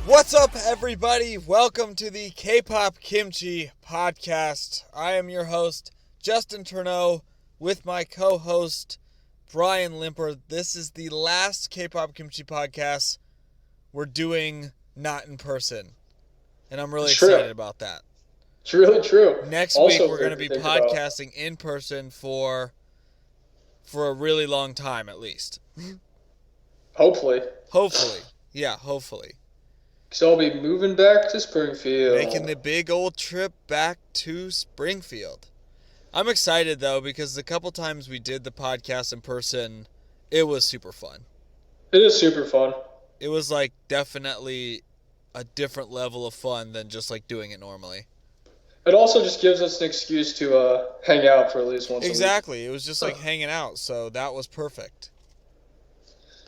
What's up, everybody? Welcome to the Kpop Kimchi podcast. I am your host, Justin Turneau, with my co-host, Brian Limper. This is the last Kpop Kimchi podcast we're doing not in person, and I'm really excited about that. It's really true. Next week, we're going to be podcasting in person for a really long time, at least. Hopefully. Yeah, hopefully. So I'll be moving back to Springfield. Making the big old trip back to Springfield. I'm excited, though, because the couple times we did the podcast in person, it was super fun. It is super fun. It was, like, definitely a different level of fun than just, like, doing it normally. It also just gives us an excuse to hang out for at least once a week. Exactly. It was just, like, hanging out, so that was perfect.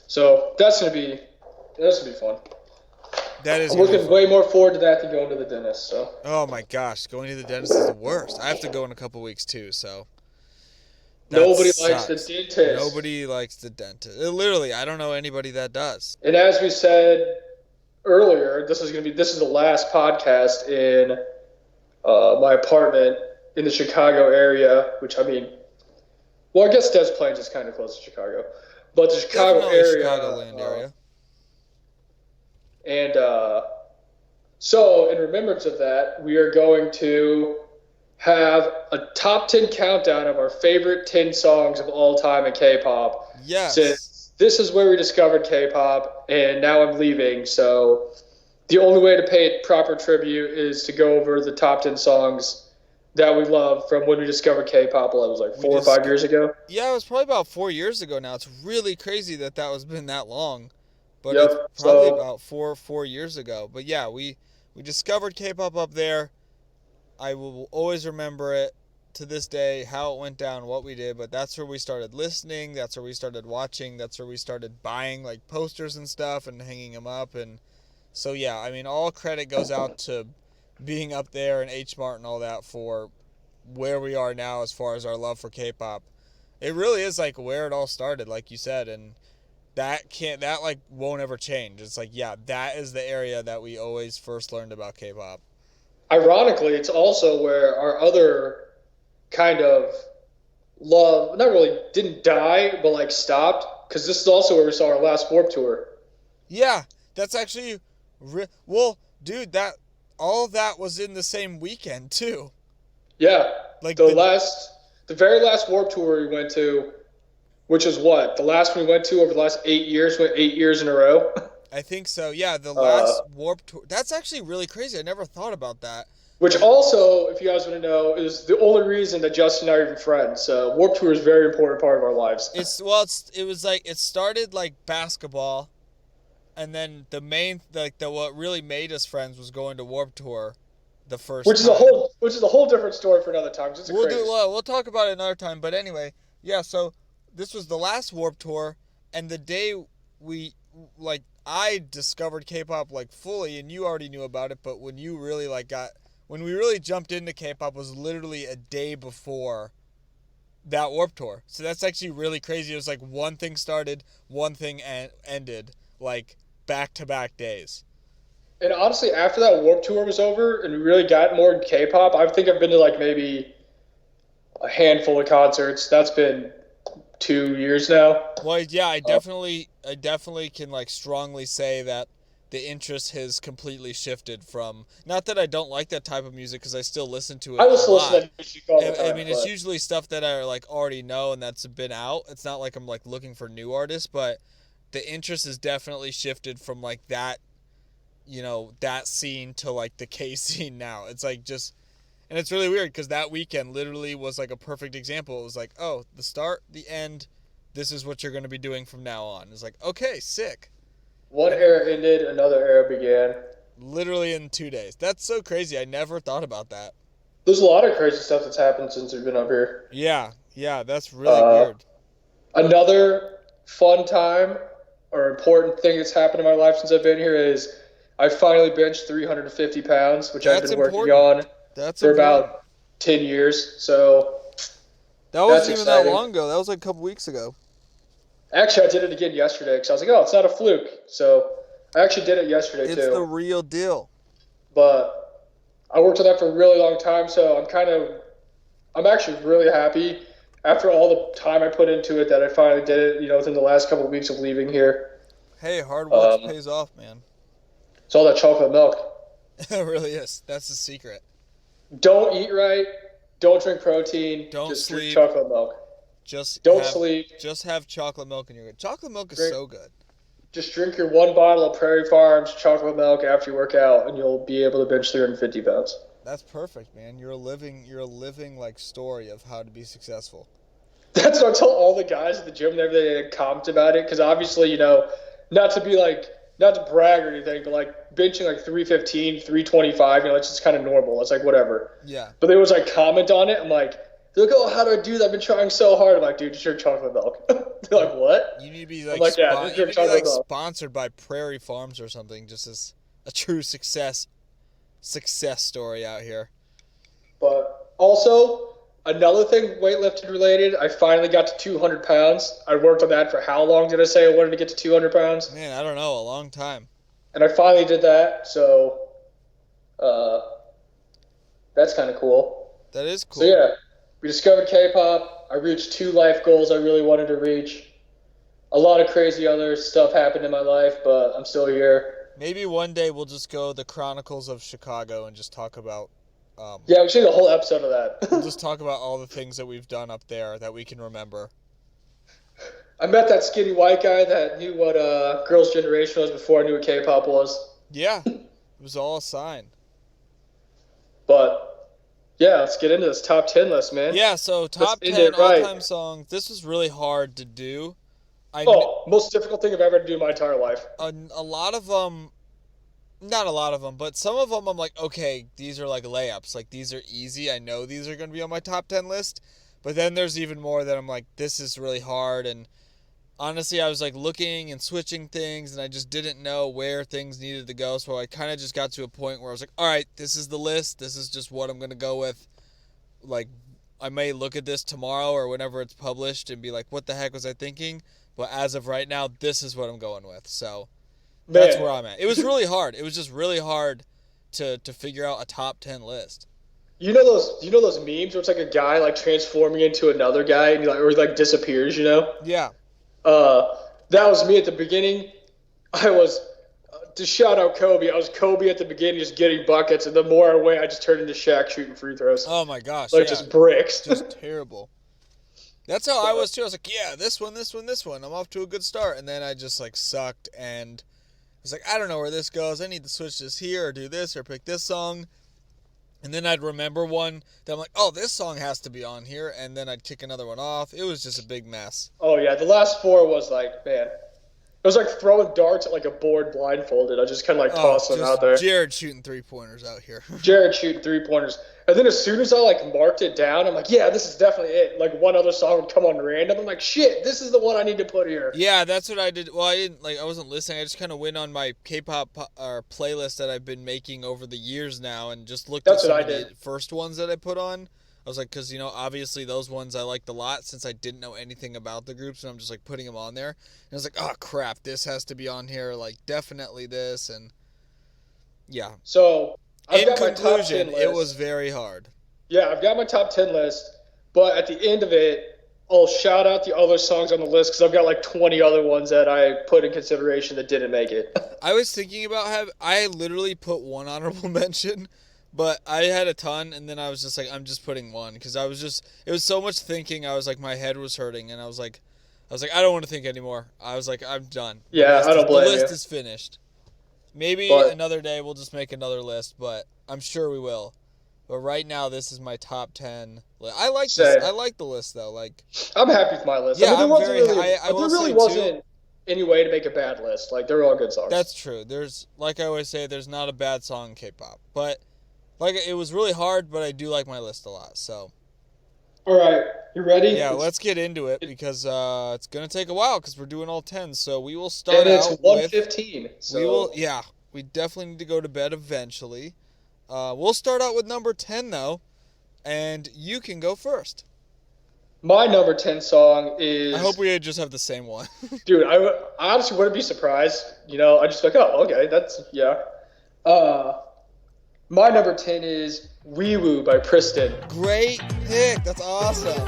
So that's gonna be fun. I'm looking way more forward to that than going to the dentist. So. Oh my gosh, going to the dentist is the worst. I have to go in a couple weeks too, so. Nobody likes the dentist. Nobody likes the dentist. Literally, I don't know anybody that does. And as we said earlier, this is the last podcast in my apartment in the Chicago area, which I guess Des Plaines is kind of close to Chicago, but the Chicago area, Chicagoland area. And so, in remembrance of that, we are going to have a top 10 countdown of our favorite 10 songs of all time in K-pop. Yes. Since this is where we discovered K-pop, and now I'm leaving, so the only way to pay it proper tribute is to go over the top 10 songs that we love from when we discovered K-pop. Well, it was like 4 or 5 years ago. Yeah, it was probably about 4 years ago now. It's really crazy that was been that long. But yep. It's probably about four years ago. But yeah, we discovered K-pop up there. I will always remember it to this day, how it went down, what we did. But that's where we started listening. That's where we started watching. That's where we started buying like posters and stuff and hanging them up. And so yeah, I mean, all credit goes out to being up there and H Mart and all that for where we are now as far as our love for K-pop. It really is like where it all started, like you said, and that won't ever change. It's like, yeah, that is the area that we always first learned about K-pop. Ironically, it's also where our other kind of love, not really didn't die, but like stopped, because this is also where we saw our last Warped Tour. Yeah, that's actually, well, dude, all of that was in the same weekend too. Yeah, like the very last Warped Tour we went to, which is what? The last one we went to over the last 8 years, went 8 years in a row? I think so, yeah. The last Warped Tour. That's actually really crazy. I never thought about that. Which also, if you guys want to know, is the only reason that Justin and I are even friends. So Warped Tour is a very important part of our lives. It started like basketball, and then the main, what really made us friends was going to Warped Tour the first time. Which is a whole different story for another time. We'll talk about it another time, but anyway, yeah, so this was the last Warped Tour, and the day I discovered K-pop like fully, and you already knew about it, but when you really when we really jumped into K-pop was literally a day before that Warped Tour. So that's actually really crazy. It was like one thing started, one thing ended, like back-to-back days. And honestly, after that Warped Tour was over and we really got more in K-pop, I think I've been to like maybe a handful of concerts. That's been 2 years now. Well, yeah, I definitely can like strongly say that the interest has completely shifted from, not that I don't like that type of music because I still listen to it. I still listen to that music all the time. I mean, it's usually stuff that I like already know and that's been out. It's not like I'm like looking for new artists, but the interest has definitely shifted from like that, that scene to like the K scene now. It's like just. And it's really weird because that weekend literally was like a perfect example. It was like, oh, the start, the end, this is what you're going to be doing from now on. It's like, okay, sick. One era ended, another era began. Literally in 2 days. That's so crazy. I never thought about that. There's a lot of crazy stuff that's happened since we've been up here. Yeah, that's really weird. Another fun time or important thing that's happened in my life since I've been here is I finally benched 350 pounds, which I've been working on. For about 10 years, so that wasn't even that long ago. That was like a couple weeks ago. Actually, I did it again yesterday because I was like, oh, it's not a fluke. So I actually did it yesterday It's the too, real deal. but I worked on that for a really long time, so I'm actually really happy after all the time I put into it that I finally did it. Within the last couple of weeks of leaving here. Hey, hard work Um, pays off, man. it's all that chocolate milk. It really is. That's the secret. Don't eat right. Don't drink protein. Don't Just drink sleep. chocolate milk. Just Don't have sleep. just have chocolate milk and you're good. Chocolate milk is Drink. so good. Just drink your one bottle of Prairie Farms chocolate milk after you work out, and you'll be able to bench 350 pounds. That's perfect, man. You're a living like story of how to be successful. That's what I tell all the guys at the gym and everything that comment about it, because obviously, not to be like, not to brag or anything, but like benching like 315, 325, it's just kind of normal. It's like whatever. Yeah. But they was like comment on it. I'm like, they're like, oh, how do I do that? I've been trying so hard. I'm like, dude, just drink chocolate milk. They're like, what? You need to be I'm like, like, yeah, just you drink need to be chocolate like milk. sponsored by Prairie Farms or something, just as a true success story out here. But also, another thing weightlifting related, I finally got to 200 pounds. I worked on that for how long did I say I wanted to get to 200 pounds? Man, I don't know, a long time. And I finally did that, so uh, that's kind of cool. That is cool. So yeah, we discovered K-pop. I reached 2 life goals I really wanted to reach. A lot of crazy other stuff happened in my life, but I'm still here. Maybe one day we'll just go the Chronicles of Chicago and just talk about Yeah, we should do a whole episode of that. we'll just talk about all the things that we've done up there that we can remember. I met that skinny white guy that knew what Girls' Generation was before I knew what K-pop was. Yeah, it was all a sign. But yeah, let's get into this top 10 list, man. Yeah, so top end 10 it right. all-time songs. This was really hard to do. Most difficult thing I've ever had to do in my entire life. A lot of them, not a lot of them, but some of them I'm like, okay, these are like layups. Like, these are easy. I know these are going to be on my top 10 list. But then there's even more that I'm like, this is really hard. And honestly, I was like looking and switching things, and I just didn't know where things needed to go. So I kind of just got to a point where I was like, all right, this is the list. This is just what I'm going to go with. Like, I may look at this tomorrow or whenever it's published and be like, what the heck was I thinking? But as of right now, this is what I'm going with. So that's where I'm at. It was really hard. It was just really hard to figure out a top 10 list. You know those memes where it's like a guy like transforming into another guy and he like disappears, Yeah. That was me at the beginning. I was to shout out Kobe. I was Kobe at the beginning, just getting buckets, and the more I went, I just turned into Shaq shooting free throws. Oh my gosh. Like yeah. just bricks. Just terrible. That's how I was too. I was like, yeah, this one. I'm off to a good start. And then I just like sucked and I was like, I don't know where this goes. I need to switch this here or do this or pick this song. And then I'd remember one that I'm like, oh, this song has to be on here. And then I'd kick another one off. It was just a big mess. Oh yeah, the last 4 was like, man. It was like throwing darts at like a board blindfolded. I just kind of like tossed them out there. Jared shooting 3-pointers out here. Jared shooting 3-pointers. And then as soon as I like marked it down, I'm like, yeah, this is definitely it. Like one other song would come on random. I'm like, shit, this is the one I need to put here. Yeah, that's what I did. Well, I wasn't listening. I just kind of went on my K-pop playlist that I've been making over the years now and just looked at some of the first ones that I put on. I was like, because, obviously those ones I liked a lot since I didn't know anything about the groups, and I'm just, like, putting them on there. And I was like, oh, crap, this has to be on here, like, definitely this, and, yeah. So, in conclusion, it was very hard. Yeah, I've got my top 10 list, but at the end of it, I'll shout out the other songs on the list, because I've got, like, 20 other ones that I put in consideration that didn't make it. I was thinking about I literally put one honorable mention. But I had a ton, and then I was just like, I'm just putting one, because it was so much thinking, I was like, my head was hurting, and I was like, I don't want to think anymore. I was like, I'm done. Yeah, I don't blame you. The list is finished. Maybe another day we'll just make another list, but I'm sure we will. But right now, this is my top 10. I like this. I like the list, though. Like, I'm happy with my list. Yeah, there really wasn't any way to make a bad list. Like, they're all good songs. That's true. Like I always say, there's not a bad song in K-pop. But it was really hard, but I do like my list a lot, so. All right, you ready? Yeah, let's get into it because it's going to take a while because we're doing all 10. So we will start and out it's 1:15. So we definitely need to go to bed eventually. We'll start out with number 10 though, and you can go first. My number 10 song is. I hope we just have the same one. Dude, I honestly wouldn't be surprised. I just like, oh, okay, that's yeah. Uh, my number 10 is Wee Woo by Priston. Great pick. That's awesome.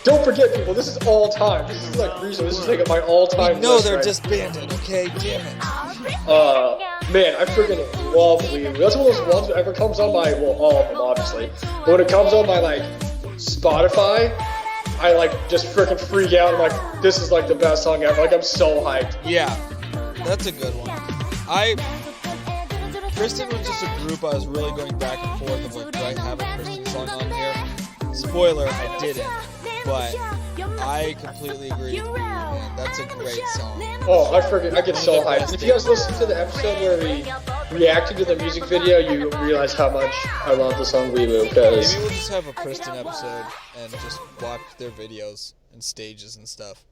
Don't forget, people, this is all time. This is like recent. This is like my all-time. No, list, they're right? disbanded. Okay, damn it. Man, I freaking love Wee Woo. That's one of those ones that ever comes on my, well, all of them, obviously. But when it comes on my, like, Spotify, I, like, just freaking freak out. I'm like, this is, like, the best song ever. Like, I'm so hyped. Yeah, that's a good one. Kristen was just a group I was really going back and forth of, like, do I have a Kristen song on here? Spoiler, I didn't. But I completely agree. Man, that's a great song. Oh, I get so hyped. If you guys listen to the episode where we reacted to the music video, you realize how much I love the song Wee Woo. Maybe we'll just have a Kristen episode and just watch their videos and stages and stuff.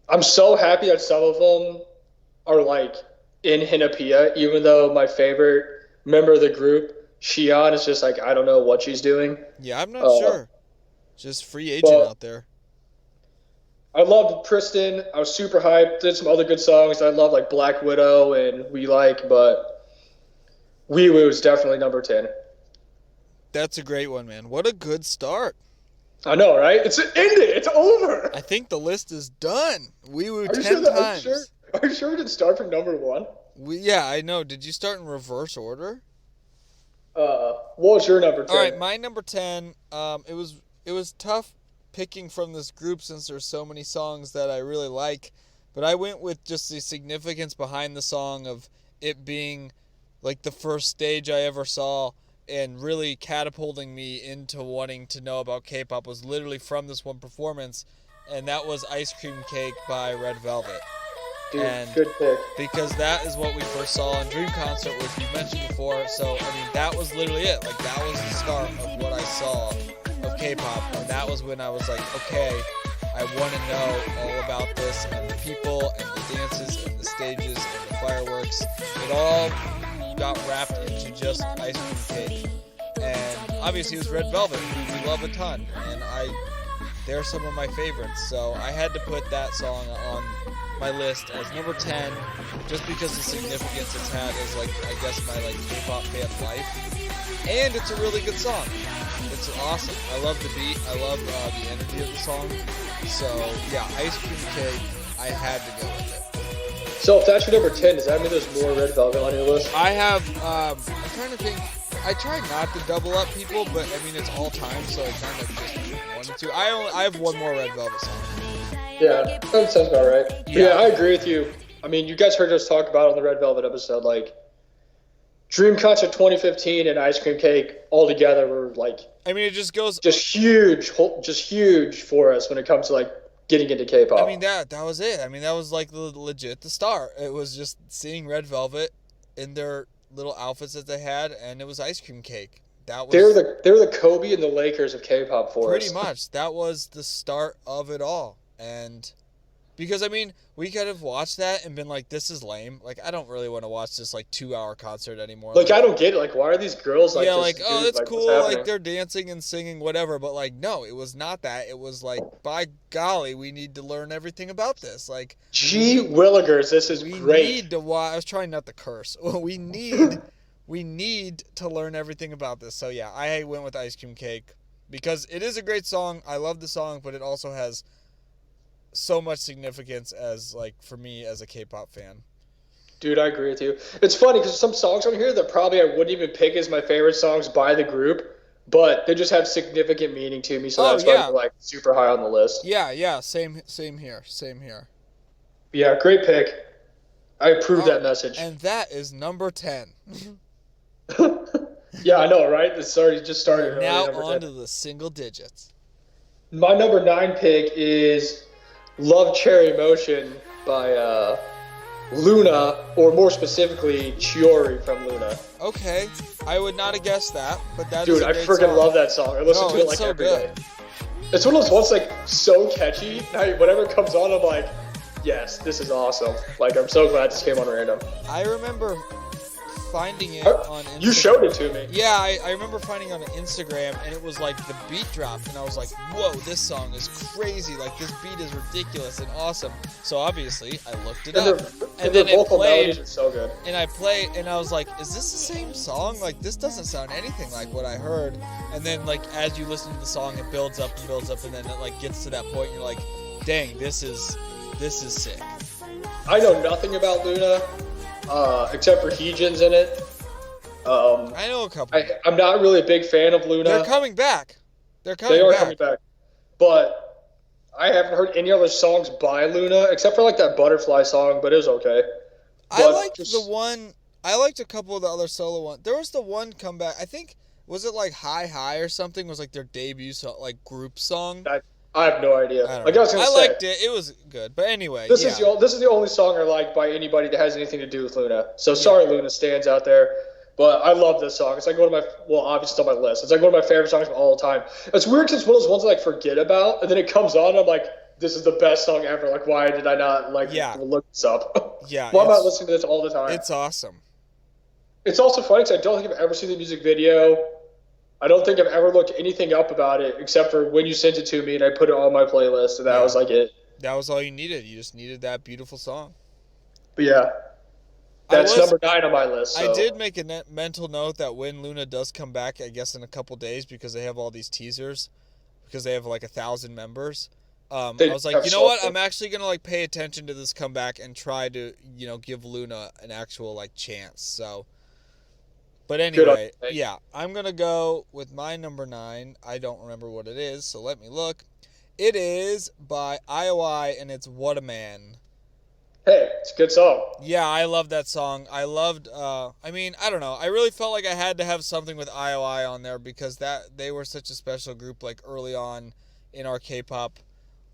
I'm so happy that some of them are like in Hinapia, even though my favorite member of the group, Shion, is just like, I don't know what she's doing. Yeah, I'm not sure. Just free agent out there. I loved Priston. I was super hyped. Did some other good songs. I love like Black Widow and We Like, but Wee Woo is definitely number 10. That's a great one, man. What a good start. I know, right? It's ended. It's over. I think the list is done. Wee Woo 10 times. times. Are you sure we didn't start from number 1? Yeah, I know. Did you start in reverse order? What was your number 10? All right, my number 10. It was tough picking from this group since there's so many songs that I really like, but I went with just the significance behind the song of it being like the first stage I ever saw and really catapulting me into wanting to know about K-pop was literally from this one performance, and that was Ice Cream Cake by Red Velvet. Dude, and good pick. Because that is what we first saw in Dream Concert, which you mentioned before. So, I mean, that was literally it. Like, that was the start of what I saw of K-pop. And that was when I was like, okay, I want to know all about this and the people and the dances and the stages and the fireworks. It all got wrapped into just Ice Cream Cake. And obviously it was Red Velvet, who we love a ton. And they're some of my favorites. So I had to put that song on my list as number 10 just because the significance it's had as like I guess my like K-pop fan life, and it's a really good song. It's awesome. I love the beat. I love the energy of the song. So yeah, Ice Cream Cake, I had to go with it. So if that's your number 10, does that mean there's more Red Velvet on your list? I have I'm trying to think. I try not to double up people, but I mean it's all time, so I kind of just 1 and 2. I have one more Red Velvet song. Yeah, that sounds about right. Yeah, I agree with you. I mean, you guys heard us talk about on the Red Velvet episode, like, Dream Concert 2015 and Ice Cream Cake all together were, like... I mean, it just goes... Just huge for us when it comes to, like, getting into K-pop. I mean, that was it. I mean, that was, like, legit the start. It was just seeing Red Velvet in their little outfits that they had, and it was Ice Cream Cake. That was... They were the Kobe and the Lakers of K-pop for us. Pretty much. That was the start of it all. And because, I mean, we could have watched that and been like, this is lame. Like, I don't really want to watch this, like, 2-hour concert anymore. Like, I don't get it. Like, why are these girls, like, yeah, like, oh, that's like, cool. Like, they're dancing and singing, whatever. But, like, no, it was not that. It was like, by golly, we need to learn everything about this. Like, gee willikers, this is great. We need to watch. I was trying not to curse. we need to learn everything about this. So, yeah, I went with Ice Cream Cake because it is a great song. I love the song, but it also has so much significance as, like, for me as a K-pop fan. Dude, I agree with you. It's funny because some songs on here that probably I wouldn't even pick as my favorite songs by the group, but they just have significant meaning to me, so that's why they're, like, super high on the list. Yeah, same here. Yeah, great pick. I approve that message. And that is number 10. Yeah, I know, right? It's already just started. Now on to the single digits. My number 9 pick is Love Cherry Motion by Luna, or more specifically, Chiori from Luna. Okay, I would not have guessed that, but that Dude, is a I great freaking song. love that song. I listen to it, like, so every good. day. It's one of those ones, like, so catchy. Whenever it comes on, I'm like, yes, this is awesome. Like, I'm so glad this came on random. I remember finding it on Instagram. You showed it to me. Yeah, I remember finding it on Instagram, and it was like the beat dropped, and I was like, whoa, this song is crazy. Like, this beat is ridiculous and awesome. So obviously, I looked it up. And then vocal melodies are so good. And I played, and I was like, is this the same song? Like, this doesn't sound anything like what I heard. And then, like, as you listen to the song, it builds up, and then it, like, gets to that point, and you're like, dang, this is sick. I know nothing about Luna, except for Heejin's in it. I know a couple. I'm not really a big fan of Luna. They're coming back. They are coming back. But I haven't heard any other songs by Luna, except for, like, that Butterfly song, but it was okay. I liked I liked a couple of the other solo ones. There was the one comeback, I think, was it like Hi Hi or something? Was like their debut like group song. I have no idea. I liked it. It was good. But anyway, this is the only song I like by anybody that has anything to do with Luna. So sorry, Luna stands out there. But I love this song. It's like one of my, obviously it's on my list. It's like one of my favorite songs of all time. It's weird because it's one of those ones I like forget about, and then it comes on, and I'm like, this is the best song ever. Like, why did I not look this up? Yeah. Why am I listening to this all the time? It's awesome. It's also funny because I don't think I've ever seen the music video. I don't think I've ever looked anything up about it except for when you sent it to me and I put it on my playlist, and that was like it. That was all you needed. You just needed that beautiful song. But yeah, that's number 9 on my list. So. I did make a mental note that when Luna does come back, I guess in a couple days, because they have all these teasers, because they have like 1,000 members. I was like, you know what? I'm actually gonna like pay attention to this comeback and try to, give Luna an actual like chance. So. But anyway, yeah, I'm going to go with my number 9. I don't remember what it is, so let me look. It is by IOI, and it's What a Man. Hey, it's a good song. Yeah, I love that song. I loved, I don't know. I really felt like I had to have something with IOI on there because they were such a special group, like early on in our K-pop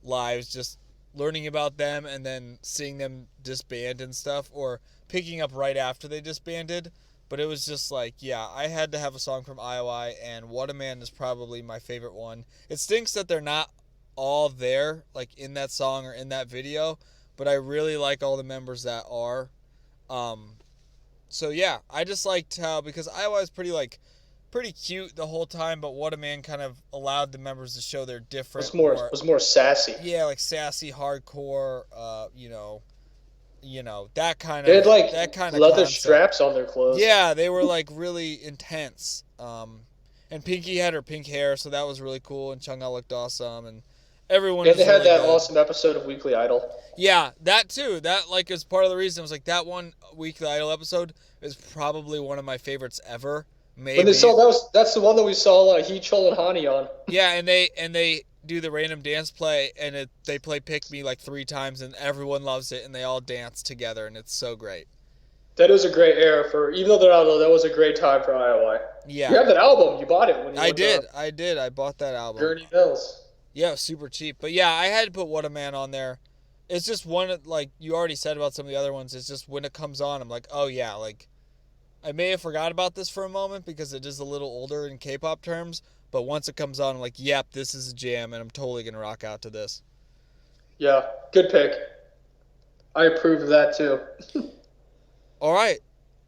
lives, just learning about them and then seeing them disband and stuff, or picking up right after they disbanded. But it was just like, yeah, I had to have a song from IOI, and What a Man is probably my favorite one. It stinks that they're not all there, like in that song or in that video, but I really like all the members that are. So yeah, I just liked how, because IOI is pretty cute the whole time, but What a Man kind of allowed the members to show their different. It was more sassy. Yeah, like sassy, hardcore, that kind of. They had like that kind of leather concept. straps on their clothes. Yeah, they were like really intense. And Pinky had her pink hair, so that was really cool. And Chungha looked awesome, and everyone. And they had that awesome episode of Weekly Idol. Yeah, that too. That like is part of the reason. It was like that one Weekly Idol episode is probably one of my favorites ever. Maybe. When that's the one that we saw Hee Chul and Hani on. Yeah, and they do the random dance play, and they play Pick Me like 3 times, and everyone loves it, and they all dance together, and it's so great. That is a great era even though they're not low, that was a great time for IOI. Yeah. You have that album. You bought it when you I did. I bought that album. Journey Bells. Yeah, super cheap. But yeah, I had to put What a Man on there. It's just one, like you already said about some of the other ones, it's just when it comes on, I'm like, oh yeah, like I may have forgot about this for a moment because it is a little older in K-pop terms, but once it comes on, I'm like, yep, this is a jam, and I'm totally going to rock out to this. Yeah, good pick. I approve of that, too. All right,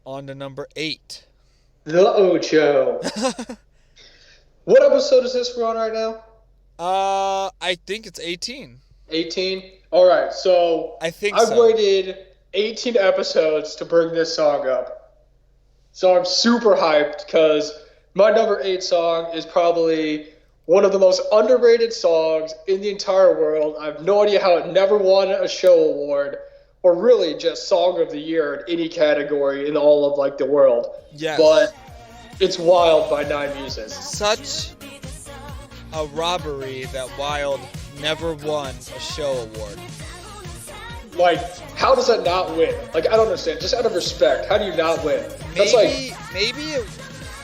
on to number 8. The Ocho. What episode is this we're on right now? I think it's 18. 18? All right, so I've waited 18 episodes to bring this song up. So I'm super hyped because my number 8 song is probably one of the most underrated songs in the entire world. I have no idea how it never won a show award or really just Song of the Year in any category in all of the world. Yes. But it's Wild by Nine Muses. Such a robbery that Wild never won a show award. How does that not win? I don't understand. Just out of respect, how do you not win?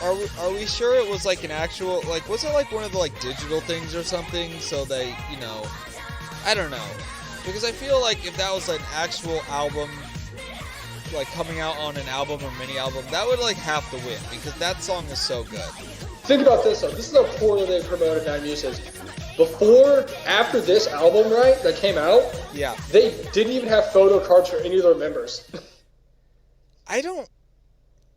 Are we sure it was an actual, was it one of the digital things or something? So they, I don't know. Because I feel like if that was an actual album, coming out on an album or mini album, that would have to win because that song is so good. Think about this though. This is how poorly they promoted Nine Muses. After this album, right, that came out, yeah, they didn't even have photo cards for any of their members.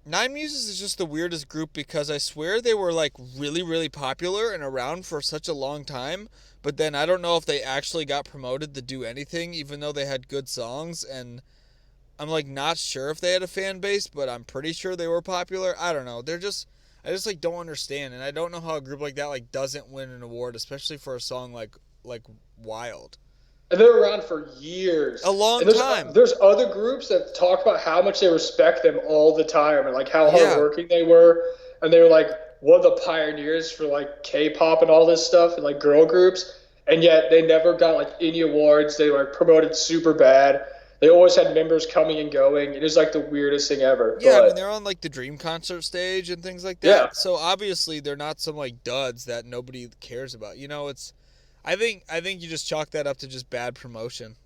Nine Muses is just the weirdest group because I swear they were like really, really popular and around for such a long time. But then I don't know if they actually got promoted to do anything, even though they had good songs. And I'm like not sure if they had a fan base, but I'm pretty sure they were popular. I don't know. I just like don't understand, and I don't know how a group like that like doesn't win an award, especially for a song like Wild. And they're around for years. A long and time. There's other groups that talk about how much they respect them all the time and like how hardworking they were. And they were like one of the pioneers for like K-pop and all this stuff and like girl groups. And yet they never got like any awards. They were promoted super bad. They always had members coming and going. It was like the weirdest thing ever. Yeah, I mean they're on like the Dream concert stage and things like that. Yeah. So obviously they're not some like duds that nobody cares about. You know, it's I think you just chalk that up to just bad promotion.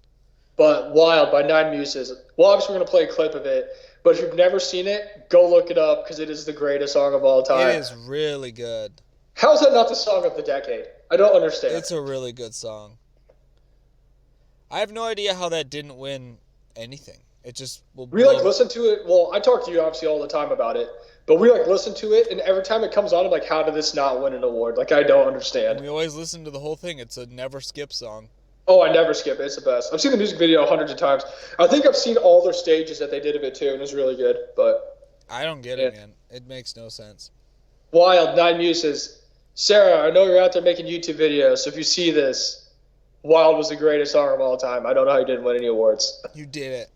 But Wild by Nine Muses. Well, obviously we're going to play a clip of it. But if you've never seen it, go look it up because it is the greatest song of all time. It is really good. How is that not the song of the decade? I don't understand. It's a really good song. I have no idea how that didn't win anything. It just we like listen to it. Well, I talk to you obviously all the time about it, but we like listen to it, and every time it comes on, I'm like, how did this not win an award? Like, I don't understand. We always listen to the whole thing. It's a never skip song. Oh, I never skip it. It's the best. I've seen the music video hundreds of times. I think I've seen all their stages that they did of it too, and it's really good. But I don't get it, man. It makes no sense. Wild, Nine Muses. Sarah, I know you're out there making YouTube videos, so if you see this, Wild was the greatest song of all time. I don't know how you didn't win any awards. You did it.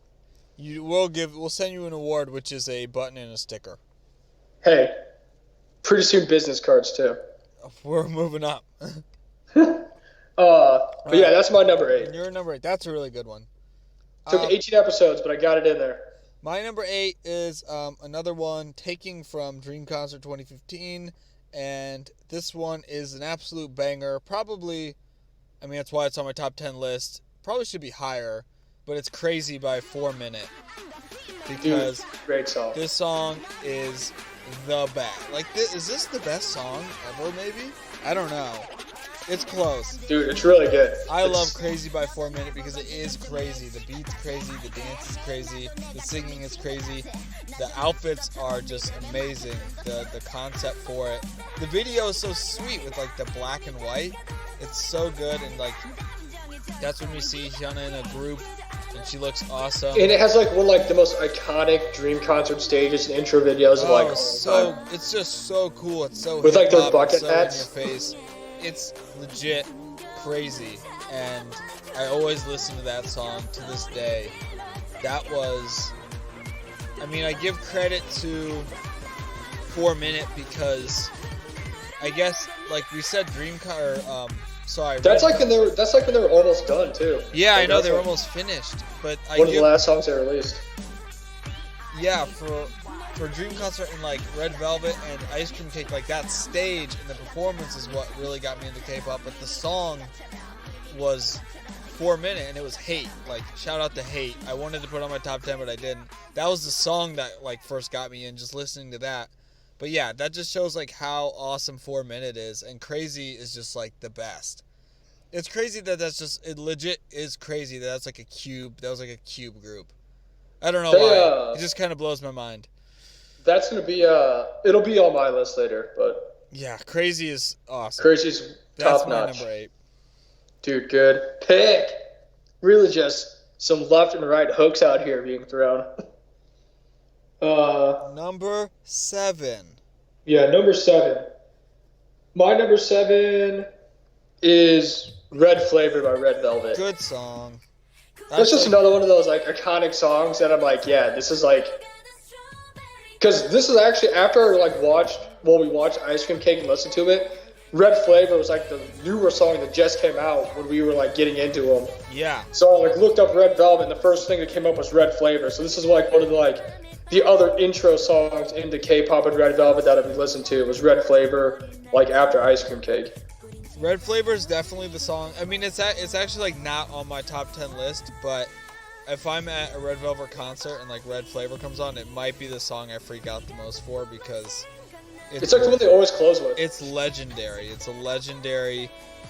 We'll send you an award, which is a button and a sticker. Hey, pretty soon business cards too. We're moving up. But yeah, that's my number 8. Your number 8. That's a really good one. Took 18 episodes, but I got it in there. My number 8 is another one taking from Dream Concert 2015, and this one is an absolute banger. Probably, I mean, that's why it's on my top 10 list. Probably should be higher, but it's Crazy by 4 Minute. Because great song. This song is the best. Like, is this the best song ever, maybe? I don't know. It's close. Dude, it's really good. I love Crazy by 4 Minute because it is crazy. The beat's crazy, the dance is crazy, the singing is crazy, the outfits are just amazing, the concept for it. The video is so sweet with like the black and white. It's so good, and like that's when we see Hyuna in a group and she looks awesome. And it has like one like the most iconic Dream Concert stages and intro videos of like so it's just so cool. It's so with like their hip-hop, bucket so hats. In your face. It's legit crazy, and I always listen to that song to this day. That was, I mean, I give credit to 4 Minute because I guess, like we said, That's like when they were almost done too. Yeah, like, I know they were almost finished, but one of the last songs they released. Yeah, for Dream Concert and like Red Velvet and Ice Cream Cake, like that stage and the performance is what really got me into K-pop. But the song was 4 Minute and it was Hate. Like, shout out to Hate. I wanted to put it on my top 10, but I didn't. That was the song that like first got me in, just listening to that. But yeah, that just shows like how awesome 4 Minute is, and Crazy is just like the best. It's crazy that it legit is crazy that that's like a cube. That was like a cube group. I don't know why. It just kind of blows my mind. That's gonna be it'll be on my list later, but yeah, Crazy is awesome. Crazy's top notch. That's my number 8. Dude, good pick. Really, just some left and right hooks out here being thrown. Number 7. Yeah, number 7. My number 7 is Red Flavor by Red Velvet. Good song. That's just another one of those like iconic songs that I'm like, yeah, this is like. Because this is actually after we watched Ice Cream Cake and listened to it. Red Flavor was like the newer song that just came out when we were like getting into them. Yeah. So I like looked up Red Velvet, and the first thing that came up was Red Flavor. So this is like one of the other intro songs into K-pop and Red Velvet that I've listened to was Red Flavor, like after Ice Cream Cake. Red Flavor is definitely the song. I mean, it's actually like not on my top 10 list, but if I'm at a Red Velvet concert and like Red Flavor comes on, it might be the song I freak out the most for because it's like the one they always close with. It's legendary. It's a legendary,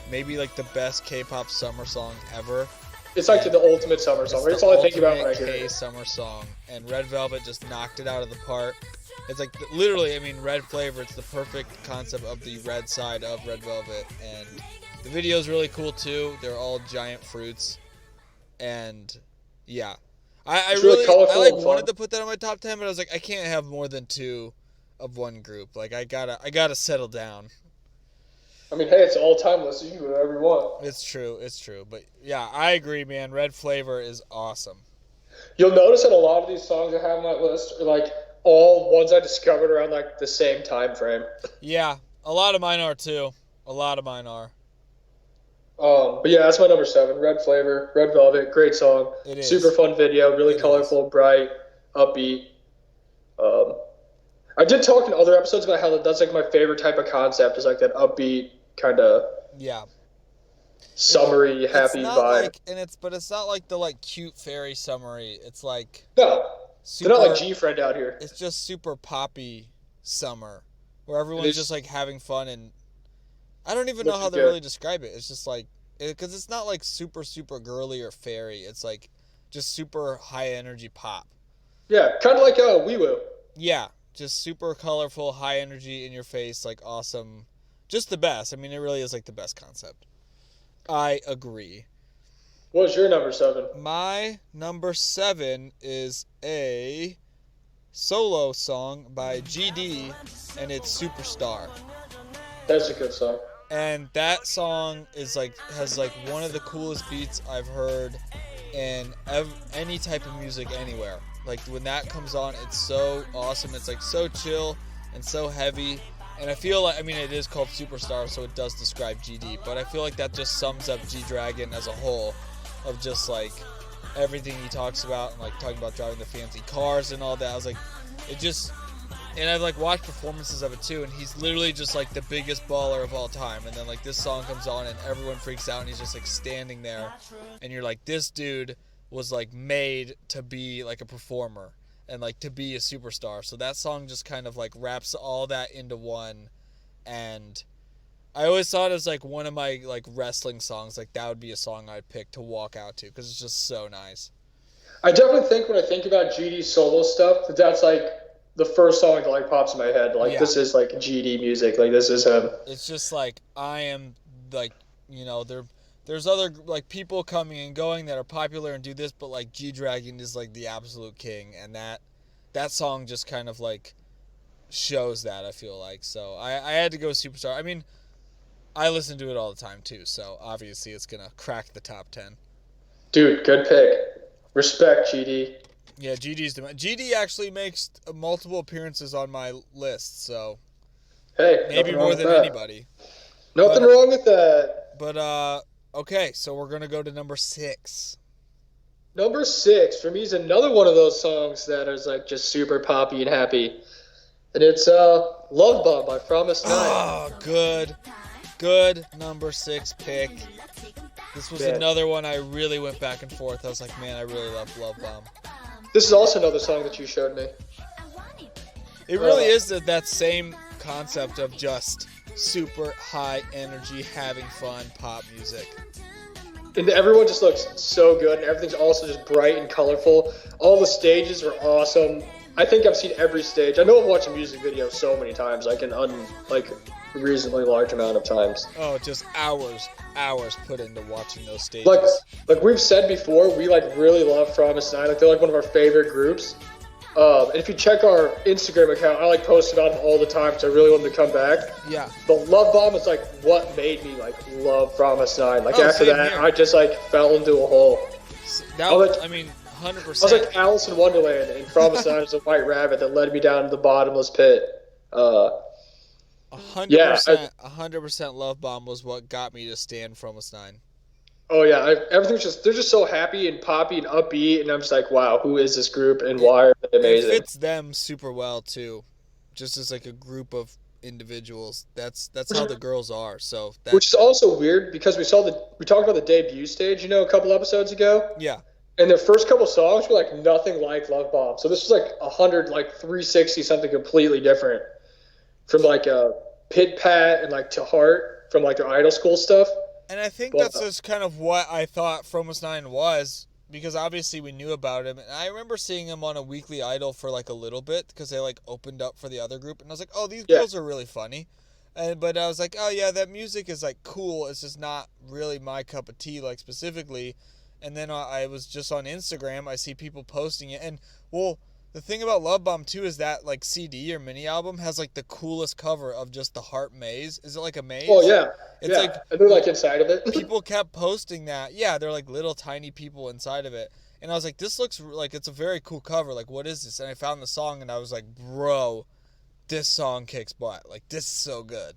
maybe like the best K-pop summer song ever. It's like the ultimate summer song. It's That's the all I think about when I ultimate hear K it. summer song, and Red Velvet just knocked it out of the park. It's like literally, I mean, Red Flavor. It's the perfect concept of the red side of Red Velvet, and the video is really cool too. They're all giant fruits, and yeah, I It's really really I colorful like and fun. wanted to put that on my top 10, but I was like, I can't have more than two of one group. Like I gotta settle down. I mean, hey, it's all time list. You can do whatever you want. It's true, but yeah, I agree, man. Red Flavor is awesome. You'll notice that a lot of these songs I have on that list are like all ones I discovered around like the same time frame. Yeah, a lot of mine are too. A lot of mine are. But yeah, that's my number 7. Red Flavor, Red Velvet, great song. It Super is. fun video, really It is. colorful, bright, upbeat. Um, I did talk in other episodes about how that's like my favorite type of concept is like that upbeat kind of Yeah. summery, It's happy not vibe. like, and it's not like the like cute fairy summery. It's like No, they're not like super. G Friend out here. It's just super poppy summer, where They everyone's just just, like having fun, and I don't even know which how is to good. really describe it. It's just like because it's not like super girly or fairy. It's like just super high energy pop. Yeah, kind of like Wee Woo. Yeah, just super colorful, high energy in your face, like awesome, just the best. I mean, it really is like the best concept. I agree. What was your number 7? My number 7 is a solo song by GD, and it's Superstar. That's a good song. And that song is like has like one of the coolest beats I've heard in any type of music anywhere. Like when that comes on, it's so awesome. It's like so chill and so heavy. And I feel like, I mean, it is called Superstar, so it does describe GD, but I feel like that just sums up G Dragon as a whole, of just like everything he talks about, and like talking about driving the fancy cars and all that. I was like, it just, and I've like watched performances of it too, and he's literally just like the biggest baller of all time. And then like this song comes on and everyone freaks out, and he's just like standing there, and you're like, this dude was like made to be like a performer and like to be a superstar. So that song just kind of like wraps all that into one. And I always thought it was like one of my like wrestling songs, like that would be a song I'd pick to walk out to because it's just so nice. I definitely think when I think about GD solo stuff, that's like the first song that like pops in my head. Like Yeah, this is like GD music. Like this is him. it's just like I am like, there's other like people coming and going that are popular and do this, but like G Dragon is like the absolute king, and that song just kind of like shows that, I feel like. So I had to go Superstar. I mean, I listen to it all the time too, so obviously it's gonna crack the top 10. Dude, good pick. Respect, GD. Yeah, GD actually makes multiple appearances on my list, so Hey, maybe nothing wrong more with than that. anybody. Nothing But wrong with that. okay, so we're gonna go to number 6. Number 6 for me is another one of those songs that is like just super poppy and happy, and it's "Love Bomb" by Promise Nine. Oh, good number 6 pick. This was Man, another one I really went back and forth. I was like, man, I really love Love Bomb. this is also another song that you showed me. It really is that same concept of just super high energy, having fun pop music. And everyone just looks so good, and everything's also just bright and colorful. All the stages are awesome. I think I've seen every stage. I know I've watched a music video so many times, like like reasonably large amount of times. Oh, just hours put into watching those Like stages. like we've said before, we like really love Promise Nine. Like they're like one of our favorite groups. And if you check our Instagram account, I like post about them all the time, so I really want them to come back. Yeah. But Love Bomb is like what made me like love Promise Nine. Like Oh, after same that, here. I just like fell into a hole. That I was I mean, I was 100%. like Alice in Wonderland, and Promise Nine is a white rabbit that led me down to the bottomless pit. Uh, yeah, 100% Love Bomb was what got me to stand from us 9. oh yeah, everything's just they're just so happy and poppy and upbeat, and I'm just like, wow, who is this group and It, why are they it amazing? fits them super well too. Just as like a group of individuals. That's Which, how the girls are. So that which is also weird because we talked about the debut stage, a couple episodes ago, yeah. and their first couple songs were like nothing like Love Bomb. So this was like 100, like 360 something completely different from like Pit Pat and like To Heart from like their Idol School stuff. And I think But that's just kind of what I thought Fromos 9 was, because obviously we knew about him. And I remember seeing him on a Weekly Idol for like a little bit, because they like opened up for the other group. And I was like, oh, these yeah, girls are really funny. But I was like, oh yeah, that music is like cool. It's just not really my cup of tea, like specifically. And then I was just on Instagram. I see people posting it. And, well, the thing about Love Bomb too is that like CD or mini album has like the coolest cover of just the heart maze. Is it like a oh maze? yeah, It's yeah, like and they're like inside of it. people kept posting that. Yeah, they're like little tiny people inside of it. And I was like, this looks like it's a very cool cover. Like, what is this? And I found the song and I was like, bro, this song kicks butt. Like, this is so good.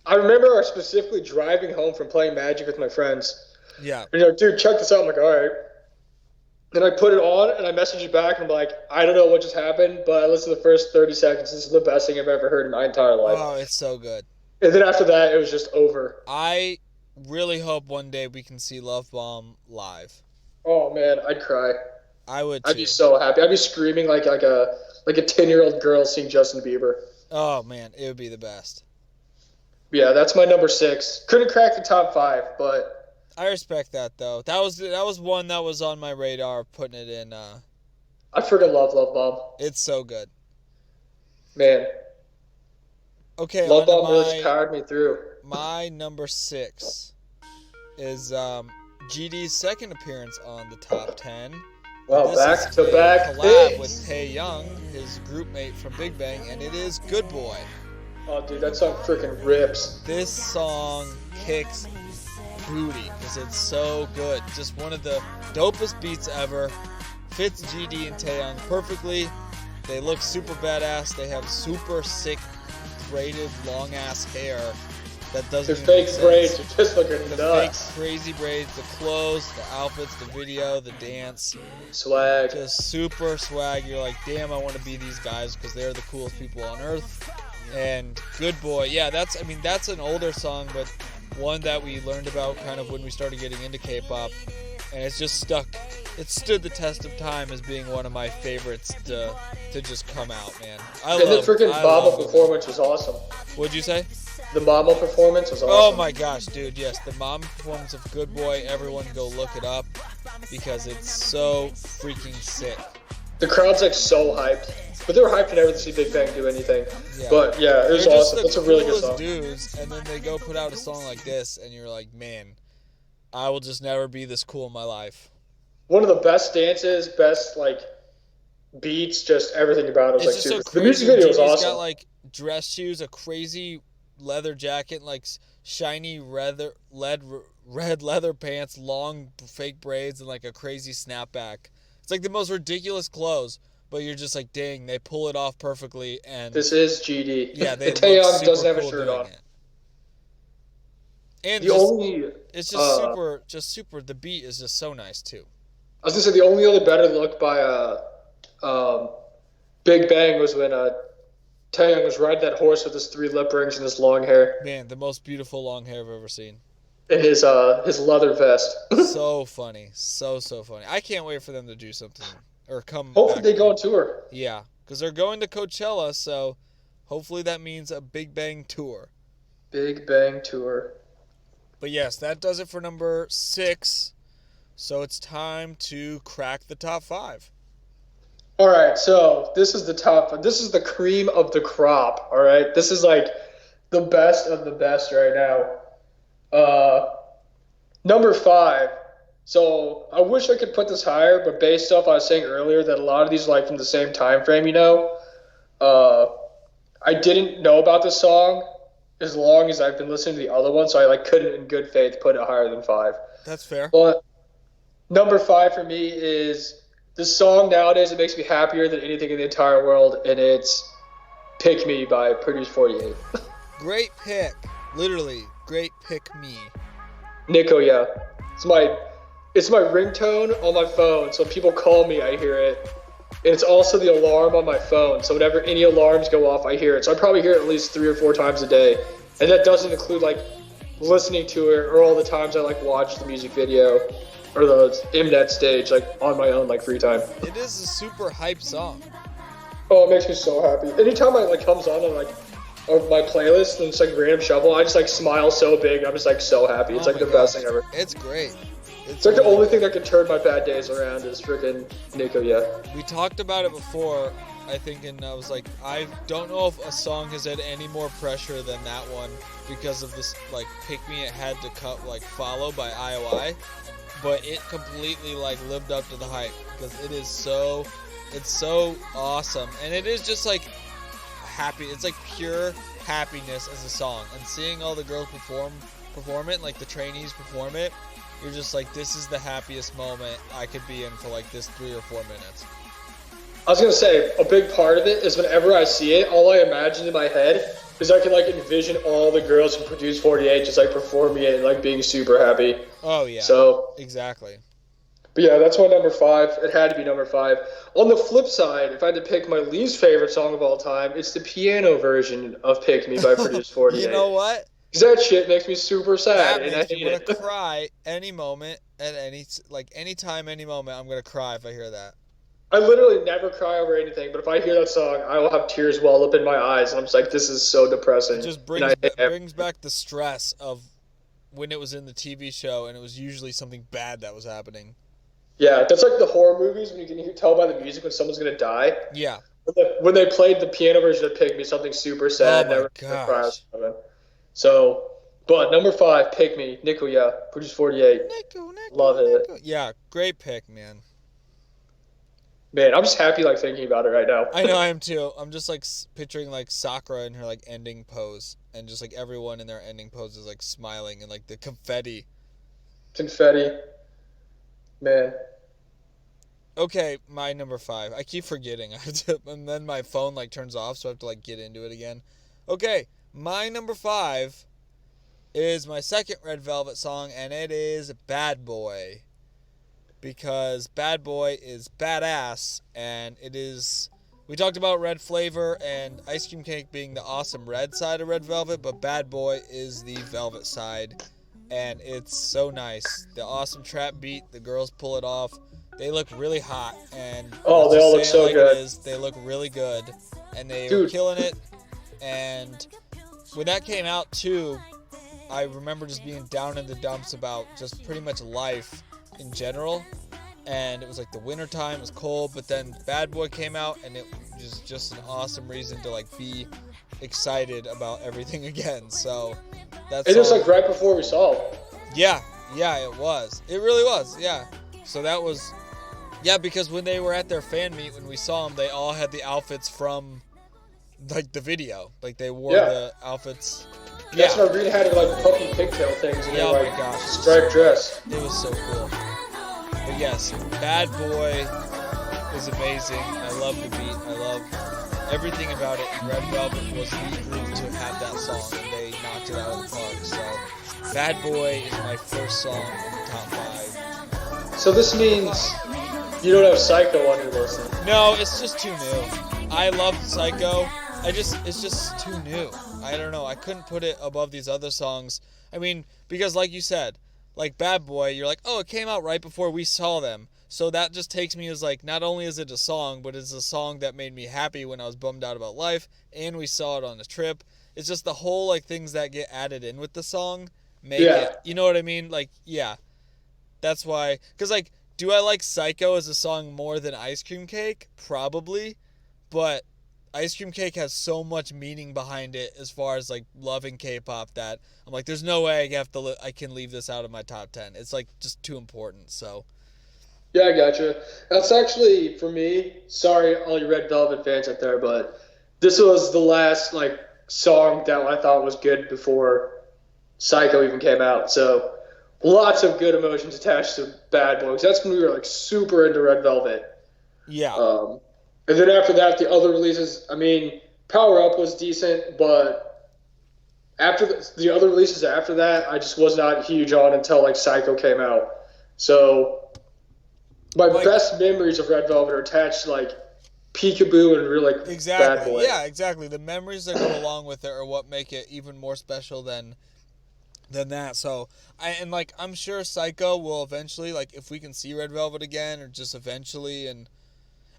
I remember specifically driving home from playing Magic with my friends. Yeah. And you're like, dude, check this out. I'm like, all right. Then I put it on and I message you back and I'm like, I don't know what just happened, but I listened to the first 30 seconds. This is the best thing I've ever heard in my entire life. Oh, it's so good. And then after that, it was just over. I really hope one day we can see Love Bomb live. Oh man, I'd cry. I would too. I'd be so happy. I'd be screaming like a 10-year-old girl seeing Justin Bieber. Oh man, it would be the best. Yeah, that's my number 6. Couldn't crack the top 5, but I respect that though. That was one that was on my radar, putting it in. I freaking love Love Bomb. It's so good. Man, Okay, Love on to Bomb really just powered me through. my number 6 is GD's second appearance on the top 10. Wow, This back is to a back collab hits. with Taeyoung, his group mate from Big Bang, and it is Good Boy. Oh, dude, that song freaking rips. This song kicks booty because it's so good. Just one of the dopest beats ever. Fits GD and Taeyoung perfectly. They look super badass. They have super sick, braided, long ass hair that doesn't. Their even fake make braids sense. are just looking The nuts. fake crazy braids, the clothes, the outfits, the video, the dance. Swag. Just super swag. You're like, damn, I want to be these guys because they're the coolest people on earth. And Good Boy, yeah, that's an older song, but one that we learned about kind of when we started getting into K-pop, and it's just stuck. It stood the test of time as being one of my favorites to just come out, man. And the freaking Mama performance was awesome. What'd you say? The Mama performance was awesome. Oh my gosh, dude, yes, the Mama performance of Good Boy, everyone go look it up because it's so freaking sick. The crowd's like so hyped. But they were hyped to never see Big Bang do anything. Yeah. But yeah, it was They're just awesome. the It's a really good coolest song. dudes, and then they go put out a song like this, and you're like, man, I will just never be this cool in my life. One of the best dances, best like beats, just everything about it was It's like just so super. crazy. The music video was Jimmy's awesome. got like dress shoes, a crazy leather jacket, like shiny red leather pants, long fake braids, and like a crazy snapback. It's like the most ridiculous clothes, but you're just like, dang, they pull it off perfectly. And This is GD. yeah, they And Taeyoung look super doesn't have a cool shirt doing on. it. And The just, only it's just super. The beat is just so nice too. I was gonna say the only other better look by Big Bang was when Taeyoung was riding that horse with his 3 lip rings and his long hair Man, the most beautiful long hair I've ever seen. and his leather vest. So funny, so funny. I can't wait for them to do something or come. Hopefully back. they go on tour. Yeah, because they're going to Coachella, so hopefully that means a Big Bang tour. Big Bang tour. But yes, that does it for number 6. So it's time to crack the top 5. All right, so this is the top. This is the cream of the crop. All right, this is like the best of the best right now. Number 5. So I wish I could put this higher, but based off I was saying earlier that a lot of these are like from the same time frame, I didn't know about this song as long as I've been listening to the other one, so I like couldn't in good faith put it higher than 5. That's fair. But number 5 for me is this song nowadays. It makes me happier than anything in the entire world, and it's "Pick Me" by Produce 48. Great pick. Literally, great pick me. Nico, yeah, it's my ringtone on my phone. So when people call me, I hear it, and it's also the alarm on my phone. So whenever any alarms go off, I hear it. So I probably hear it at least 3 or 4 times a day, and that doesn't include like listening to it or all the times I like watch the music video or the Mnet stage like on my own like free time. It is a super hype song. Oh, it makes me so happy. Anytime it like comes on, I'm like, of my playlist and it's like random shuffle, I just like smile so big. I'm just like so happy. It's Oh like my the best gosh, thing ever. it's great. It's It's like the really only thing great. that can turn my bad days around is freaking Nico. Yeah. We talked about it before, I think, and I was like, I don't know if a song has had any more pressure than that one because of this, like, Pick Me It Had to Cut, like, Follow by IOI, but it completely, like, lived up to the hype because it's so awesome, and it is just, like, happy, it's, like, pure happiness as a song, and seeing all the girls perform it, like, the trainees perform it, you're just like, this is the happiest moment I could be in for, like, this 3 or 4 minutes. I was gonna say a big part of it is whenever I see it, all I imagine in my head is I can like envision all the girls who produce 48 just like performing it and like being super happy. Oh yeah, So, exactly. but yeah, that's my number five. It had to be number five. On the flip side, if I had to pick my least favorite song of all time, it's the piano version of "Pick Me" by Produce You 48. know what? Because that shit makes me super sad, That and I makes me hate want to it. cry any moment at any time, any moment. I'm gonna cry if I hear that. I literally never cry over anything, but if I hear that song, I will have tears well up in my eyes, and I'm just like, this is so It depressing. just And I hate it. brings back the stress of when it was in the TV show and it was usually something bad that was happening. Yeah, that's like the horror movies when you can tell by the music when someone's gonna die. Yeah. When they played the piano version of Pick Me, something super Oh sad, my never gonna cry. gosh. So, but number five, Pick Me, Nico, yeah, Produce 48. Love it. Nico. Yeah, great pick, man. Man, I'm just happy like thinking about it right now. I know I am too. I'm just like picturing like Sakura in her like ending pose, and just like everyone in their ending pose is like smiling and like the confetti. Confetti, man. Okay, my number five. I keep forgetting. I have to, and then my phone like turns off, so I have to like get into it again. Okay, my number five is my second Red Velvet song, and it is Bad Boy. Because Bad Boy is badass, and it is. We talked about Red Flavor and Ice Cream Cake being the awesome red side of Red Velvet, but Bad Boy is the velvet side, and it's so nice. The awesome trap beat, the girls pull it off. They look really hot, and Oh, let's they just all say look it so like good. it is. They look really good, and they were Dude, killing it. And when that came out too, I remember just being down in the dumps about just pretty much life in general. And it was like the winter time, it was cold, but then Bad Boy came out, and it was just an awesome reason to like be excited about everything again. So that's it was like right before we saw it. yeah, it was. It really was, yeah. So that was, yeah, because when they were at their fan meet, when we saw them, they all had the outfits from like the video. Like they wore Yeah. the outfits. That's Yeah. when Arena had like puffy pigtail things and Yeah, oh they my like gosh. striped dress. It was so cool. But yes, Bad Boy is amazing. I love the beat. I love everything about it. And Red Velvet was the group to have that song, and they knocked it out of the park. So, Bad Boy is my first song in the top five. So this means you don't have Psycho on your list. Then. No, it's just too new. I love Psycho. It's just too new. I don't know. I couldn't put it above these other songs. I mean, because like you said, like Bad Boy, you're like, oh, it came out right before we saw them. So that just takes me as like, not only is it a song, but it's a song that made me happy when I was bummed out about life, and we saw it on the trip. It's just the whole like things that get added in with the song make it, you know what I mean? Like, yeah, that's why. Because like, do I like Psycho as a song more than Ice Cream Cake? Probably, but Ice Cream Cake has so much meaning behind it as far as like loving K-pop that I'm like, there's no way I can leave this out of my top 10. It's like just too important. So Yeah, I gotcha. That's actually for me. Sorry, all you Red Velvet fans out there, but this was the last like song that I thought was good before Psycho even came out. So lots of good emotions attached to Bad Boy. 'Cause that's when we were like super into Red Velvet. yeah, And then after that, the other releases. I mean, Power Up was decent, but after the other releases after that, I just was not huge on until like Psycho came out. So my like best memories of Red Velvet are attached to like Peekaboo and really like Bad exactly, Boy. yeah, exactly. The memories that go along with it are what make it even more special than that. So I'm sure Psycho will eventually, like, if we can see Red Velvet again, or just eventually, and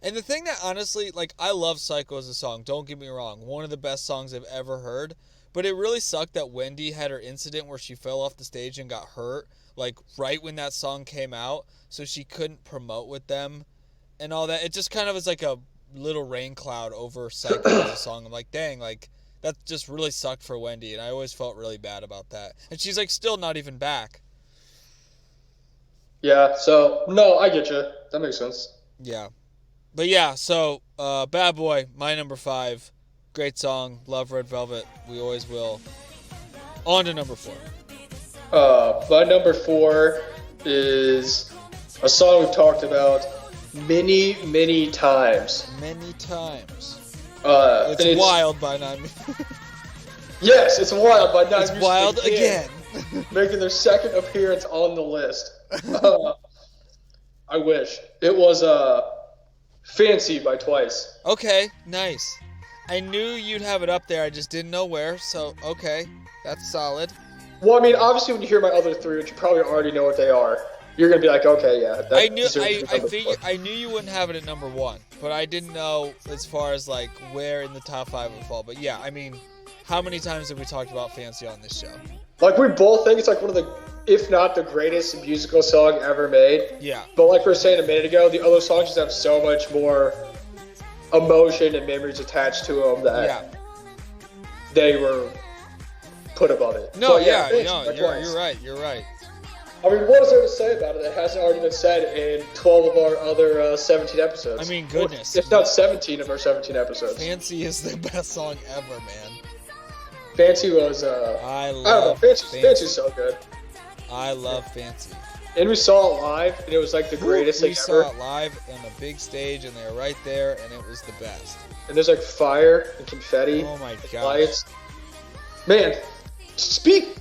And the thing that honestly, like, I love Psycho as a song, don't get me wrong. One of the best songs I've ever heard. But it really sucked that Wendy had her incident where she fell off the stage and got hurt, like, right when that song came out, so she couldn't promote with them and all that. It just kind of was like a little rain cloud over Psycho as a song. I'm like, dang, like, that just really sucked for Wendy, and I always felt really bad about that. And she's, like, still not even back. Yeah, so, no, I get you. That makes sense. Yeah. But yeah, so Bad Boy, my number 5. Great song. Love Red Velvet. We always will. On to number 4. My number 4 is a song we've talked about many, many times. Many times. It's Wild by Nine. Yes, it's Wild by Nine. It's Wild again. Making their second appearance on the list. I wish. It was Fancy by Twice. Okay, nice. I knew you'd have it up there, I just didn't know where, so okay, that's solid. Well, I mean, obviously when you hear my other 3, which you probably already know what they are, you're gonna be like, okay, yeah. I knew you wouldn't have it at number 1, but I didn't know as far as like where in the top 5 it would fall. But yeah, I mean, how many times have we talked about Fancy on this show? Like, we both think it's like one of the, if not the greatest musical song ever made. Yeah. But like we were saying a minute ago, the other songs just have so much more emotion and memories attached to them that they were put above it. No, but you're right. I mean, what is there to say about it that hasn't already been said in 12 of our other 17 episodes? I mean, goodness. If not 17 of our 17 episodes. Fancy is the best song ever, man. Fancy was, I don't know, Fancy's so good. I love Fancy. And we saw it live, and it was like the greatest thing ever. We saw it live on a big stage, and they were right there, and it was the best. And there's like fire and confetti. Oh my god. Lights. Man,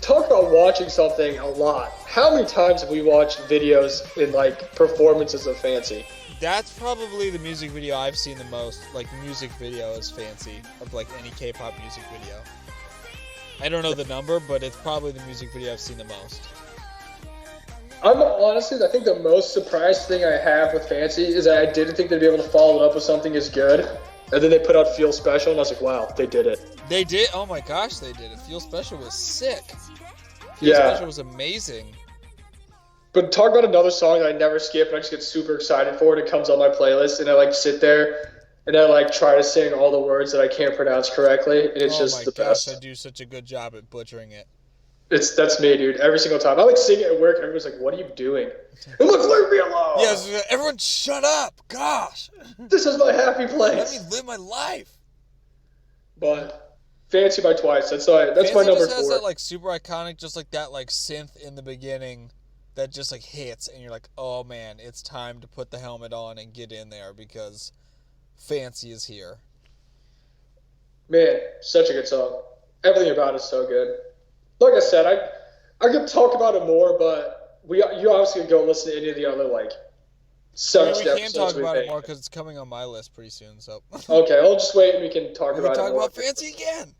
talk about watching something a lot. How many times have we watched videos and like performances of Fancy? That's probably the music video I've seen the most. Like, music video is Fancy, of like any K-pop music video. I don't know the number, but it's probably the music video I've seen the most. I think the most surprised thing I have with Fancy is that I didn't think they'd be able to follow it up with something as good. And then they put out Feel Special, and I was like, wow, they did it. They did? Oh my gosh, they did it. Feel Special was sick. Feel Special was amazing. But talk about another song that I never skip, and I just get super excited for it. It comes on my playlist, and I like sit there, and I like try to sing all the words that I can't pronounce correctly, and it's just the best. I do such a good job at butchering it. That's me, dude. Every single time. I like sing it at work. Everyone's like, "What are you doing?" And look, leave me alone. Yeah, everyone, shut up. Gosh, this is my happy place. Let me live my life. But Fancy by Twice. That's my number 4. Fancy just has that like super iconic, just like that like synth in the beginning that just like hits, and you're like, oh man, it's time to put the helmet on and get in there because Fancy is here. Man, such a good song. Everything about it's so good. Like I said, I could talk about it more, but you obviously could go listen to any of the other like 17 episodes. We can talk about it more because it's coming on my list pretty soon. So okay, I'll just wait and we can talk about it. Talk about Fancy again.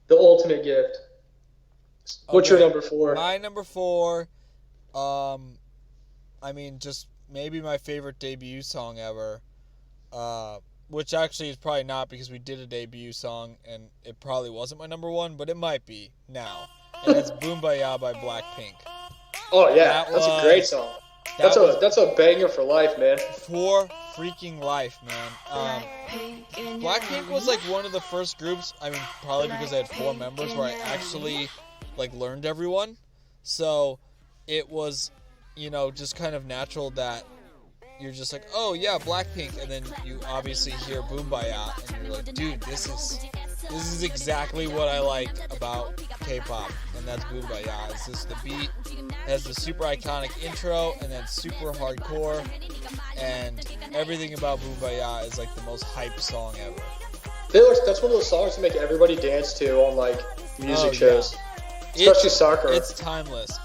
The ultimate gift. What's your number 4? My number 4, I mean, just maybe my favorite debut song ever. Which actually is probably not, because we did a debut song and it probably wasn't my number 1, but it might be now. And it's Boombayah by Blackpink. Oh yeah, that's a great song. That's a banger for life, man. For freaking life, man. Blackpink was like one of the first groups, I mean, probably because I had 4 members, where I actually like learned everyone. So it was, just kind of natural that you're just like, oh yeah, Blackpink, and then you obviously hear Boombayah, and you're like, dude, this is exactly what I like about K-pop, and that's Boombayah. It's just the beat has the super iconic intro, and then super hardcore, and everything about Boombayah is like the most hype song ever. That's one of those songs to make everybody dance to on like music shows, especially soccer. It's timeless.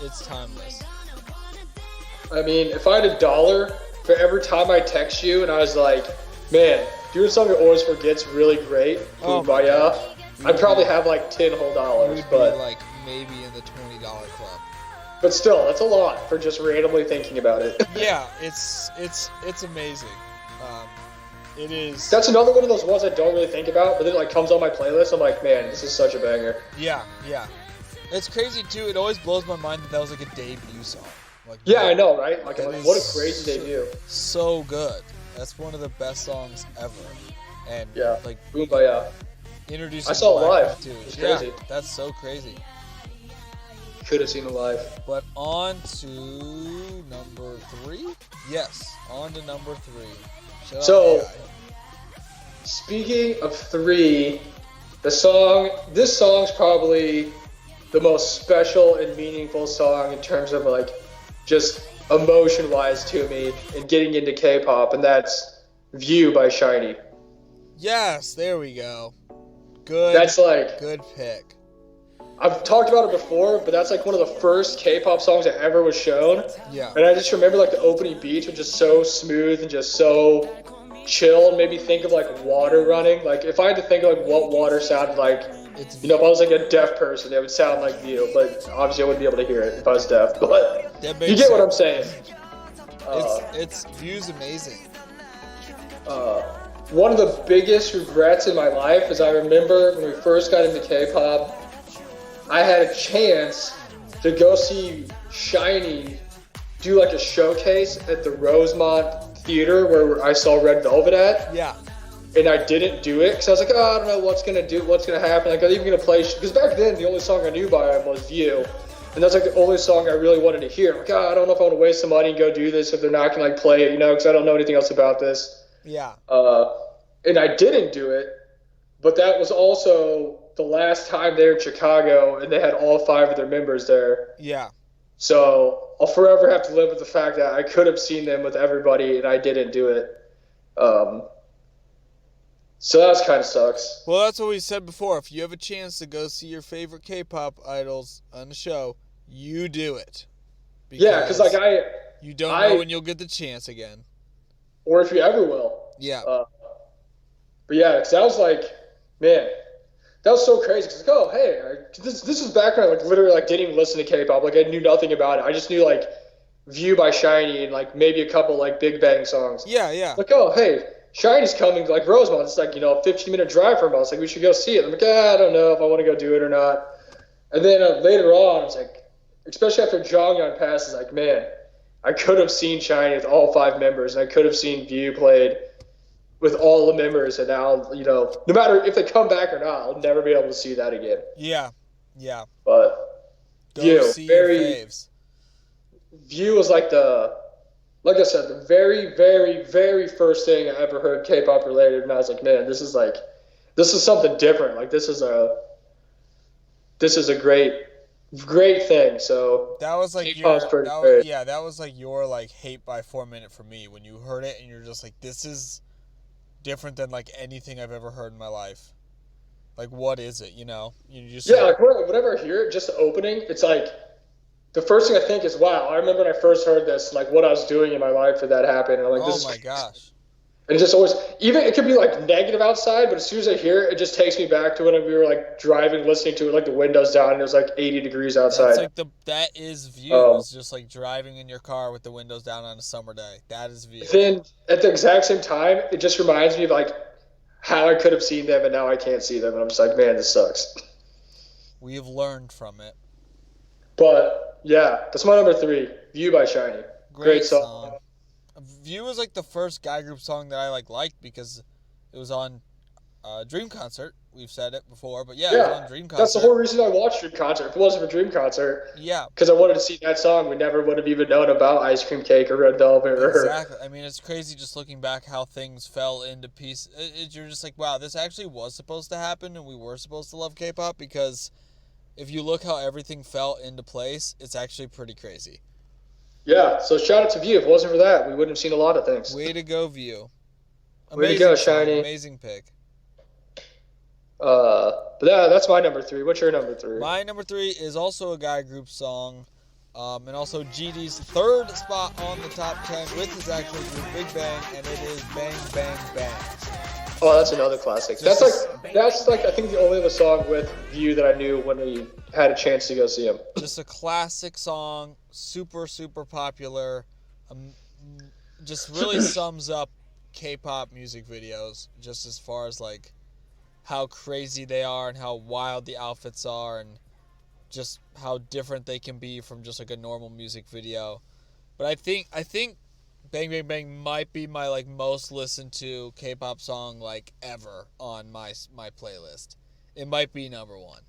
I mean, if I had $1 for every time I text you and I was like, man, doing something I always forget's really great, Boombayah, I'd probably have like $10 whole. We'd but be like maybe in the $20 club. But still, that's a lot for just randomly thinking about it. Yeah, it's amazing. It is. That's another one of those ones I don't really think about, but then it like comes on my playlist. I'm like, man, this is such a banger. Yeah. It's crazy too. It always blows my mind that was like a debut song. Like, Yeah, I know, right? Like, that what is a crazy debut. So good. That's one of the best songs ever. And Yeah, like Boombayah. introducing I saw it Black live. too. It's Yeah, crazy. that's so crazy. Could have seen it live. But on to number 3. Yes, on to number 3. Shout out So, AI. Speaking of 3, this song's probably the most special and meaningful song in terms of like just emotion-wise to me and getting into K-pop, and that's "View" by SHINee. Yes, there we go. Good. That's like, good pick. I've talked about it before, but that's like one of the first K-pop songs that ever was shown. Yeah. And I just remember like the opening beats were just so smooth and just so chill, and made me think of like water running. Like if I had to think of like what water sounded like, It's if I was like a deaf person, it would sound like "View," but obviously I wouldn't be able to hear it if I was deaf. But that makes you get what I'm sense. saying. It's View's amazing. One of the biggest regrets in my life is I remember when we first got into K-pop, I had a chance to go see SHINee do like a showcase at the Rosemont Theater where I saw Red Velvet at. Yeah. And I didn't do it because I was like, oh, I don't know what's gonna happen. Like, are they even gonna play? Because back then the only song I knew by him was "View," and that's like the only song I really wanted to hear. I'm like, oh, I don't know if I want to waste some money and go do this if they're not gonna like play it, because I don't know anything else about this. Yeah. And I didn't do it, but that was also the last time they were in Chicago, and they had all 5 of their members there. Yeah. So I'll forever have to live with the fact that I could have seen them with everybody, and I didn't do it. So that kind of sucks. Well, that's what we said before. If you have a chance to go see your favorite K-pop idols on the show, you do it. Yeah, because like you don't know when you'll get the chance again. Or if you ever will. Yeah. But yeah, because that was like, man, that was so crazy. Because like, oh, hey, this is back when I like literally like didn't even listen to K-pop. Like I knew nothing about it. I just knew like "View" by SHINee and like maybe a couple like Big Bang songs. Yeah. Like, oh, hey, SHINee's coming to like Rosemont. It's like, a 15-minute drive from us. Like we should go see it. I'm like, I don't know if I want to go do it or not. And then later on, it's like, especially after Jonghyun passes, like, man, I could have seen SHINee with all 5 members, and I could have seen "View" played with all the members, and now, no matter if they come back or not, I'll never be able to see that again. Yeah. But Go View, see your faves. View was like like I said, the very, very, very first thing I ever heard K-pop related, and I was like, man, this is something different. Like this is a great thing. So that was like that was like your like hate by 4 minute for me when you heard it and you're just like, this is different than like anything I've ever heard in my life. Like, what is it? You just like whenever I hear it, just the opening, it's like the first thing I think is, wow. I remember when I first heard this, like what I was doing in my life for that happened. And I'm like, this oh my gosh. And it just always, even it could be like negative outside, but as soon as I hear it, it just takes me back to when we were like driving, listening to it, like the windows down, and it was like 80 degrees outside. That's like that is View. It's just like driving in your car with the windows down on a summer day. That is View. Then at the exact same time, it just reminds me of like how I could have seen them and now I can't see them, and I'm just like, man, this sucks. We've learned from it. But yeah, that's my number 3, "View" by SHINee. Great song. View was like the first guy group song that I liked because it was on Dream Concert. We've said it before, but yeah, it was on Dream Concert. That's the whole reason I watched Dream Concert. If it wasn't for Dream Concert, because I wanted to see that song, we never would have even known about Ice Cream Cake or Red Velvet. Exactly. I mean, it's crazy just looking back how things fell into pieces. You're just like, wow, this actually was supposed to happen, and we were supposed to love K-pop, because if you look how everything fell into place, it's actually pretty crazy. Yeah, so shout out to View. If it wasn't for that, we wouldn't have seen a lot of things. Way to go, View. Way to go, SHINee. Amazing pick. But yeah, that's my number 3. What's your number 3? My number 3 is also a guy group song, and also GD's 3rd spot on the top 10 with his actual group, Big Bang, and it is Bang Bang Bang. Oh, that's another classic. That's like I think the only other song with View that I knew when we had a chance to go see him. Just a classic song, super, super popular. Just really sums up K-pop music videos, just as far as like how crazy they are and how wild the outfits are and just how different they can be from just like a normal music video. But I think Bang Bang Bang might be my like most listened to K-pop song like ever on my playlist. It might be number one.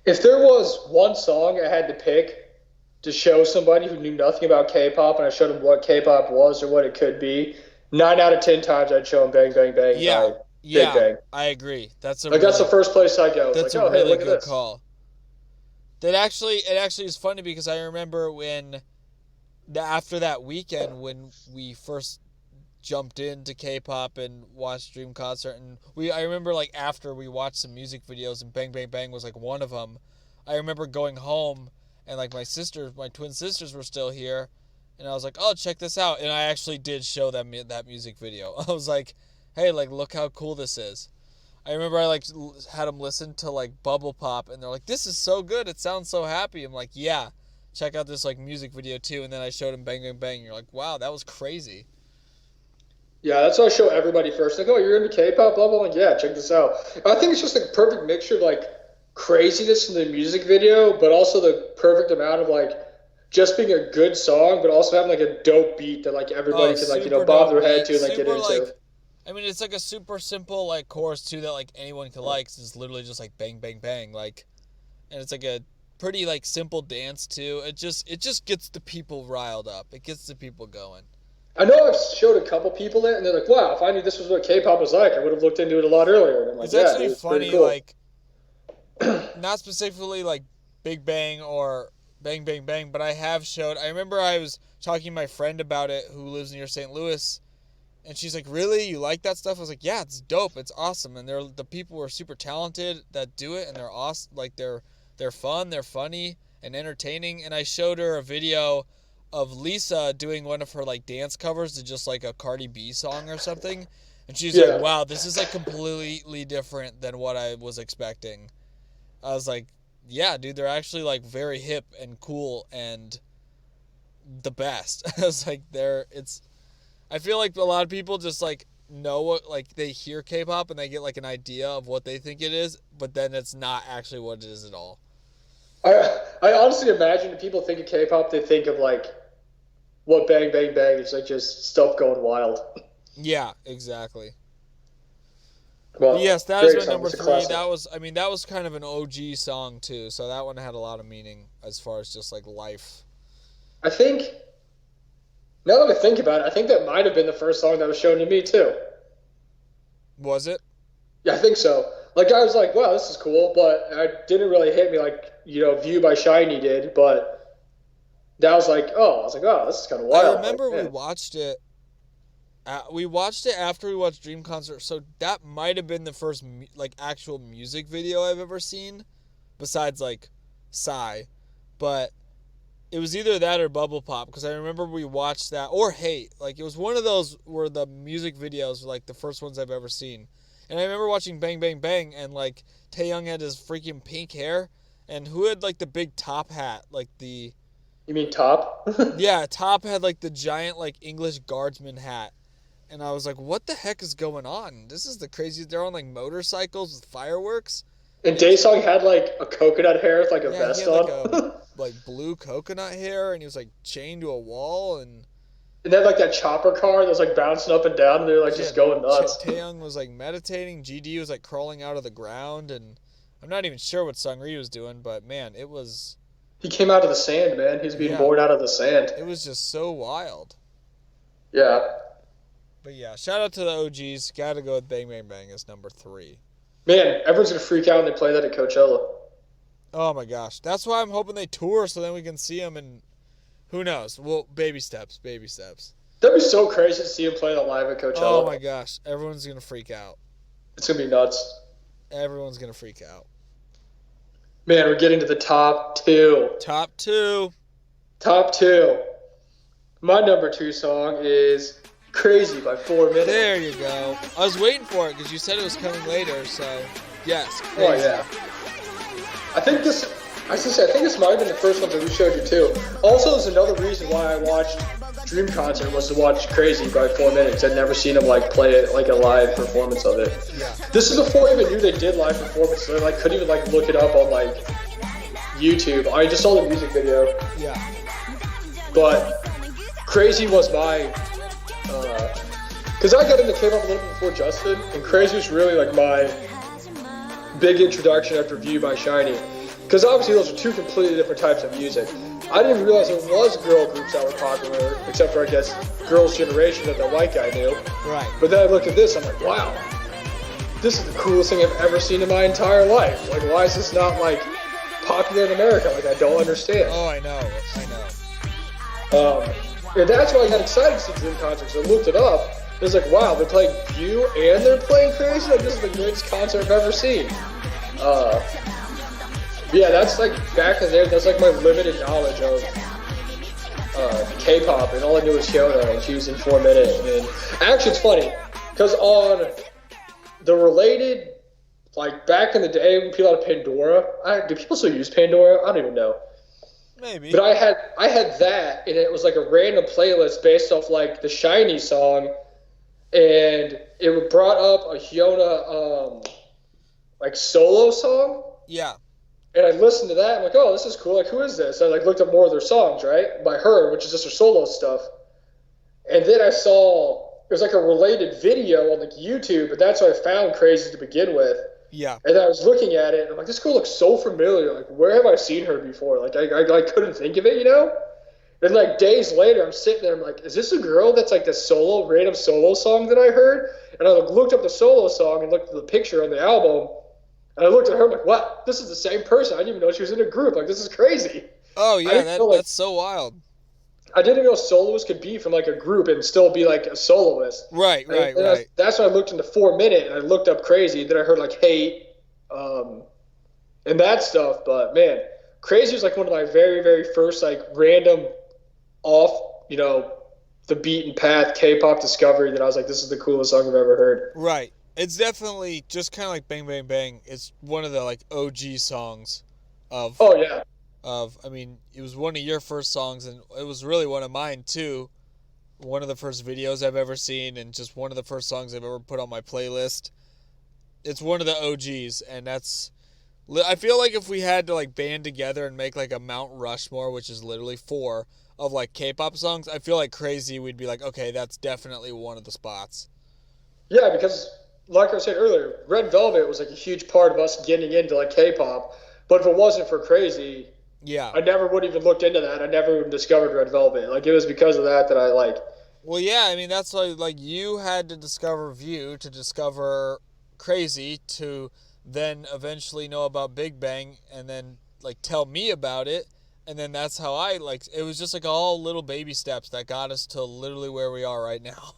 If there was one song I had to pick to show somebody who knew nothing about K-pop, and I showed them what K-pop was or what it could be, 9 out of 10 times I'd show them "Bang Bang Bang" Yeah, by Big yeah, Bang. I agree. Like that's the first place I go. It's That's like, a oh hey, really look at good this. call. It actually is funny because I remember when after that weekend when we first jumped into K-pop and watched Dream Concert, and I remember like after we watched some music videos and Bang Bang Bang was like one of them. I remember going home and like my twin sisters were still here, and I was like, oh, check this out, and I actually did show them that music video. I was like, hey, like look how cool this is. I remember I like had them listen to like Bubble Pop, and they're like, this is so good, it sounds so happy. I'm like, yeah, check out this like music video too. And then I showed them Bang Bang Bang, and you're like, wow, that was crazy. Yeah, that's what I show everybody first. Like, oh, you're into K-pop, blah blah. Like, yeah, check this out. I think it's just like a perfect mixture of like craziness in the music video, but also the perfect amount of like just being a good song, but also having like a dope beat that like everybody can like bob their head to and like get into. Like, I mean, it's like a super simple like chorus too that like anyone can like. It's literally just like bang bang bang, like, and it's like a pretty like simple dance too. It just gets the people riled up. It gets the people going. I know I've showed a couple people it, and they're like, "Wow, if I knew this was what K-pop was like, I would have looked into it a lot earlier." And I'm like, it's actually it was funny, cool. like, not specifically like Big Bang or Bang Bang Bang, but I have showed. I remember I was talking to my friend about it, who lives near St. Louis, and she's like, "Really, you like that stuff?" I was like, "Yeah, it's dope, it's awesome," and the people are super talented that do it, and they're awesome. Like they're fun, they're funny and entertaining. And I showed her a video of Lisa doing one of her like dance covers to just like a Cardi B song or something, and she's like, wow, this is like completely different than what I was expecting. I was like, yeah, dude, they're actually like very hip and cool and the best. I was like, I feel like a lot of people just like know what, like they hear K-pop and they get like an idea of what they think it is, but then it's not actually what it is at all. I honestly imagine if people think of K-pop, they think of like what Bang Bang Bang is, like just stuff going wild. Yeah, exactly. Well, but yes, that is my song. number It's a 3. classic. That was kind of an OG song too, so that one had a lot of meaning as far as just like life. I think, now that I think about it, I think that might have been the first song that was shown to me too. Was it? Yeah, I think so. Like I was like, wow, this is cool, but it didn't really hit me like, View by Shiny did, but that was like, oh, this is kind of wild. I remember like, we watched it. We watched it after we watched Dream Concert, so that might have been the first like actual music video I've ever seen, besides like Psy, but it was either that or Bubble Pop, because I remember we watched that, or Hate. Like it was one of those where the music videos were like the first ones I've ever seen. And I remember watching Bang Bang Bang, and like Taehyung had his freaking pink hair, and who had like the big top hat, like the. You mean Top? Yeah, Top had like the giant like English guardsman hat, and I was like, what the heck is going on? This is the craziest. They're on like motorcycles with fireworks. And Daesung had like a coconut hair with like a vest he had, on. like blue coconut hair, and he was like chained to a wall, and then like that chopper car that was like bouncing up and down, and they're like just going nuts. Taehyung was like meditating. GD was like crawling out of the ground, and I'm not even sure what Sungri was doing, but man, it was. He came out of the sand, man. He's being born out of the sand. It was just so wild. Yeah. But yeah, shout out to the OGs. Gotta go with Bang Bang Bang as number 3. Man, everyone's gonna freak out when they play that at Coachella. Oh my gosh, that's why I'm hoping they tour so then we can see them, and who knows? Well, baby steps. That'd be so crazy to see him play that live at Coachella. Oh my gosh, everyone's gonna freak out. It's gonna be nuts. Everyone's gonna freak out. Man, we're getting to the top 2. Top 2. My number 2 song is Crazy by 4 Minutes. There you go. I was waiting for it because you said it was coming later, so yes. Crazy. Oh yeah. I think this might have been the first one that we showed you too. Also, there's another reason why I watched dream concert was to watch Crazy by 4 Minutes. I'd never seen him like play it like a live performance of it. Yeah. This is before I even knew they did live performances. So I like couldn't even like look it up on like YouTube. I just saw the music video. Yeah. But Crazy was my, because I got into K-pop a little bit before Justin, and Crazy was really like my big introduction after View by SHINee. Because obviously those are two completely different types of music. I didn't realize there was girl groups that were popular, except for I guess Girls' Generation that the white guy knew. Right. But then I looked at this, I'm like, wow, this is the coolest thing I've ever seen in my entire life. Like, why is this not like popular in America? Like, I don't understand. Oh, I know. And that's why I got excited to see Dream concerts. I looked it up. It was like, wow, they're playing View and they're playing Crazy. Like, this is the greatest concert I've ever seen. Yeah, that's like back in there. That's like my limited knowledge of K-pop, and all I knew was Hyuna, and she was in 4 Minute. And actually, it's funny because on the related, like back in the day when people had Pandora, do people still use Pandora? I don't even know. Maybe. But I had that, and it was like a random playlist based off like the SHINee song, and it brought up a Hyuna like solo song. Yeah. And I listened to that. I'm like, oh, this is cool. Like, who is this? I like looked up more of their songs, right, by her, which is just her solo stuff. And then I saw there's like a related video on like YouTube, but that's how I found Crazy to begin with. Yeah. And I was looking at it, and I'm like, this girl looks so familiar. Like, where have I seen her before? Like, I couldn't think of it, you know. And like days later, I'm sitting there. I'm like, is this a girl that's like this random solo song that I heard? And I like, looked up the solo song and looked at the picture on the album. And I looked at her, I'm like, what? This is the same person. I didn't even know she was in a group. Like, this is crazy. Oh, yeah, that's so wild. I didn't know soloists could be from, like, a group and still be, like, a soloist. Right. That's when I looked into 4 Minute, and I looked up Crazy. Then I heard, like, Hate and that stuff. But, man, Crazy was, like, one of my very, very first, like, random off, you know, the beaten path K-pop discovery that I was like, this is the coolest song I've ever heard. Right. It's definitely just kind of like Bang Bang Bang. It's one of the like OG songs of. Oh yeah. I mean, it was one of your first songs, and it was really one of mine too. One of the first videos I've ever seen, and just one of the first songs I've ever put on my playlist. It's one of the OGs, and that's. I feel like if we had to like band together and make like a Mount Rushmore, which is literally 4 of like K-pop songs, I feel like Crazy would be like, okay, that's definitely one of the spots. Yeah, because. Like I said earlier, Red Velvet was like a huge part of us getting into like K-pop. But if it wasn't for Crazy, yeah, I never would even looked into that. I never even discovered Red Velvet. Like it was because of that I like. Well, yeah, I mean that's why like you had to discover View to discover Crazy to then eventually know about Big Bang and then like tell me about it, and then that's how I like. It was just like all little baby steps that got us to literally where we are right now.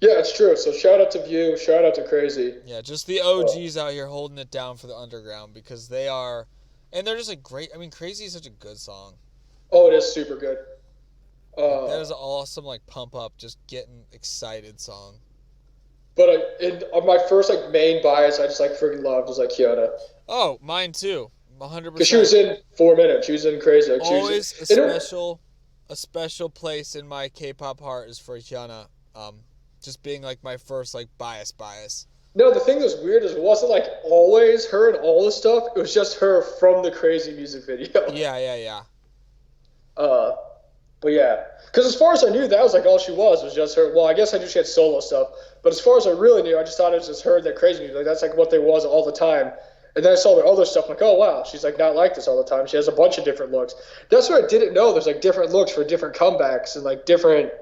Yeah, it's true. So shout out to View, shout out to Crazy. Yeah, just the OGs out here holding it down for the underground because they are, and they're just like great. I mean, Crazy is such a good song. Oh, it is super good. That is an awesome like pump up, just getting excited song. But on my first like main bias, I just like freaking loved was like Hyuna. Oh, mine too, 100%. Because she was in 4 Minutes, she was in Crazy. Like, always a special place in my K-pop heart is for Hyuna. Just being like my first like bias. No, the thing that was weird is it wasn't like always her and all this stuff. It was just her from the Crazy music video. Yeah. But yeah, because as far as I knew, that was like all she was just her. Well, I guess I knew she had solo stuff, but as far as I really knew, I just thought it was just her and that Crazy music. Like that's like what they was all the time. And then I saw their other stuff. I'm like, oh wow, she's like not like this all the time. She has a bunch of different looks. That's what I didn't know. There's like different looks for different comebacks and like different.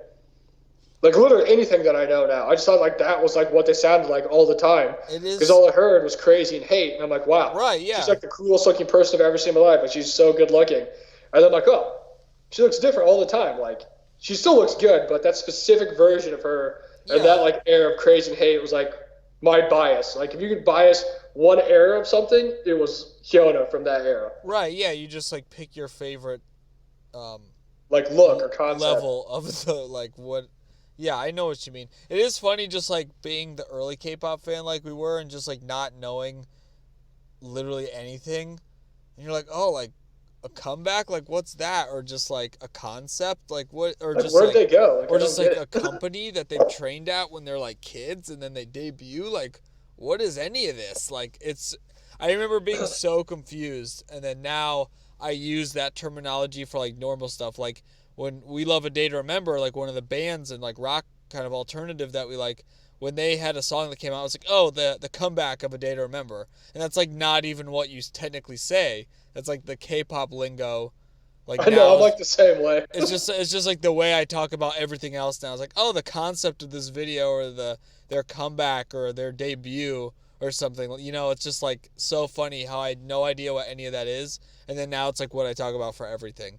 Like, literally anything that I know now. I just thought, like, that was, like, what they sounded like all the time. It is. Because all I heard was Crazy and Hate. And I'm like, wow. Right, yeah. She's, like, the coolest-looking person I've ever seen in my life. Like, she's so good-looking. And then I'm like, oh, she looks different all the time. Like, she still looks good, but that specific version of her and that, like, era of Crazy and Hate was, like, my bias. Like, if you could bias one era of something, it was Hyuna from that era. Right, yeah. You just, like, pick your favorite... like, look or concept. Level of the, like, what... Yeah, I know what you mean. It is funny just, like, being the early K-pop fan like we were and just, like, not knowing literally anything. And you're like, oh, like, a comeback? Like, what's that? Or just like a concept? Like, what? Or Like, just where'd like, they go? Like, or I just don't get like it. a company that they've trained at when they're like kids and then they debut? Like, what is any of this? Like, I remember being so confused, and then now I use that terminology for like normal stuff. Like when We Love a Day to Remember, like one of the bands and like rock kind of alternative that we like, when they had a song that came out, I was like, oh, the comeback of A Day to Remember. And that's like not even what you technically say. That's like the K-pop lingo. Like I know, now I'm like the same way. it's just like the way I talk about everything else now. It's like, oh, the concept of this video or their comeback or their debut or something. You know, it's just like so funny how I had no idea what any of that is, and then now it's like what I talk about for everything.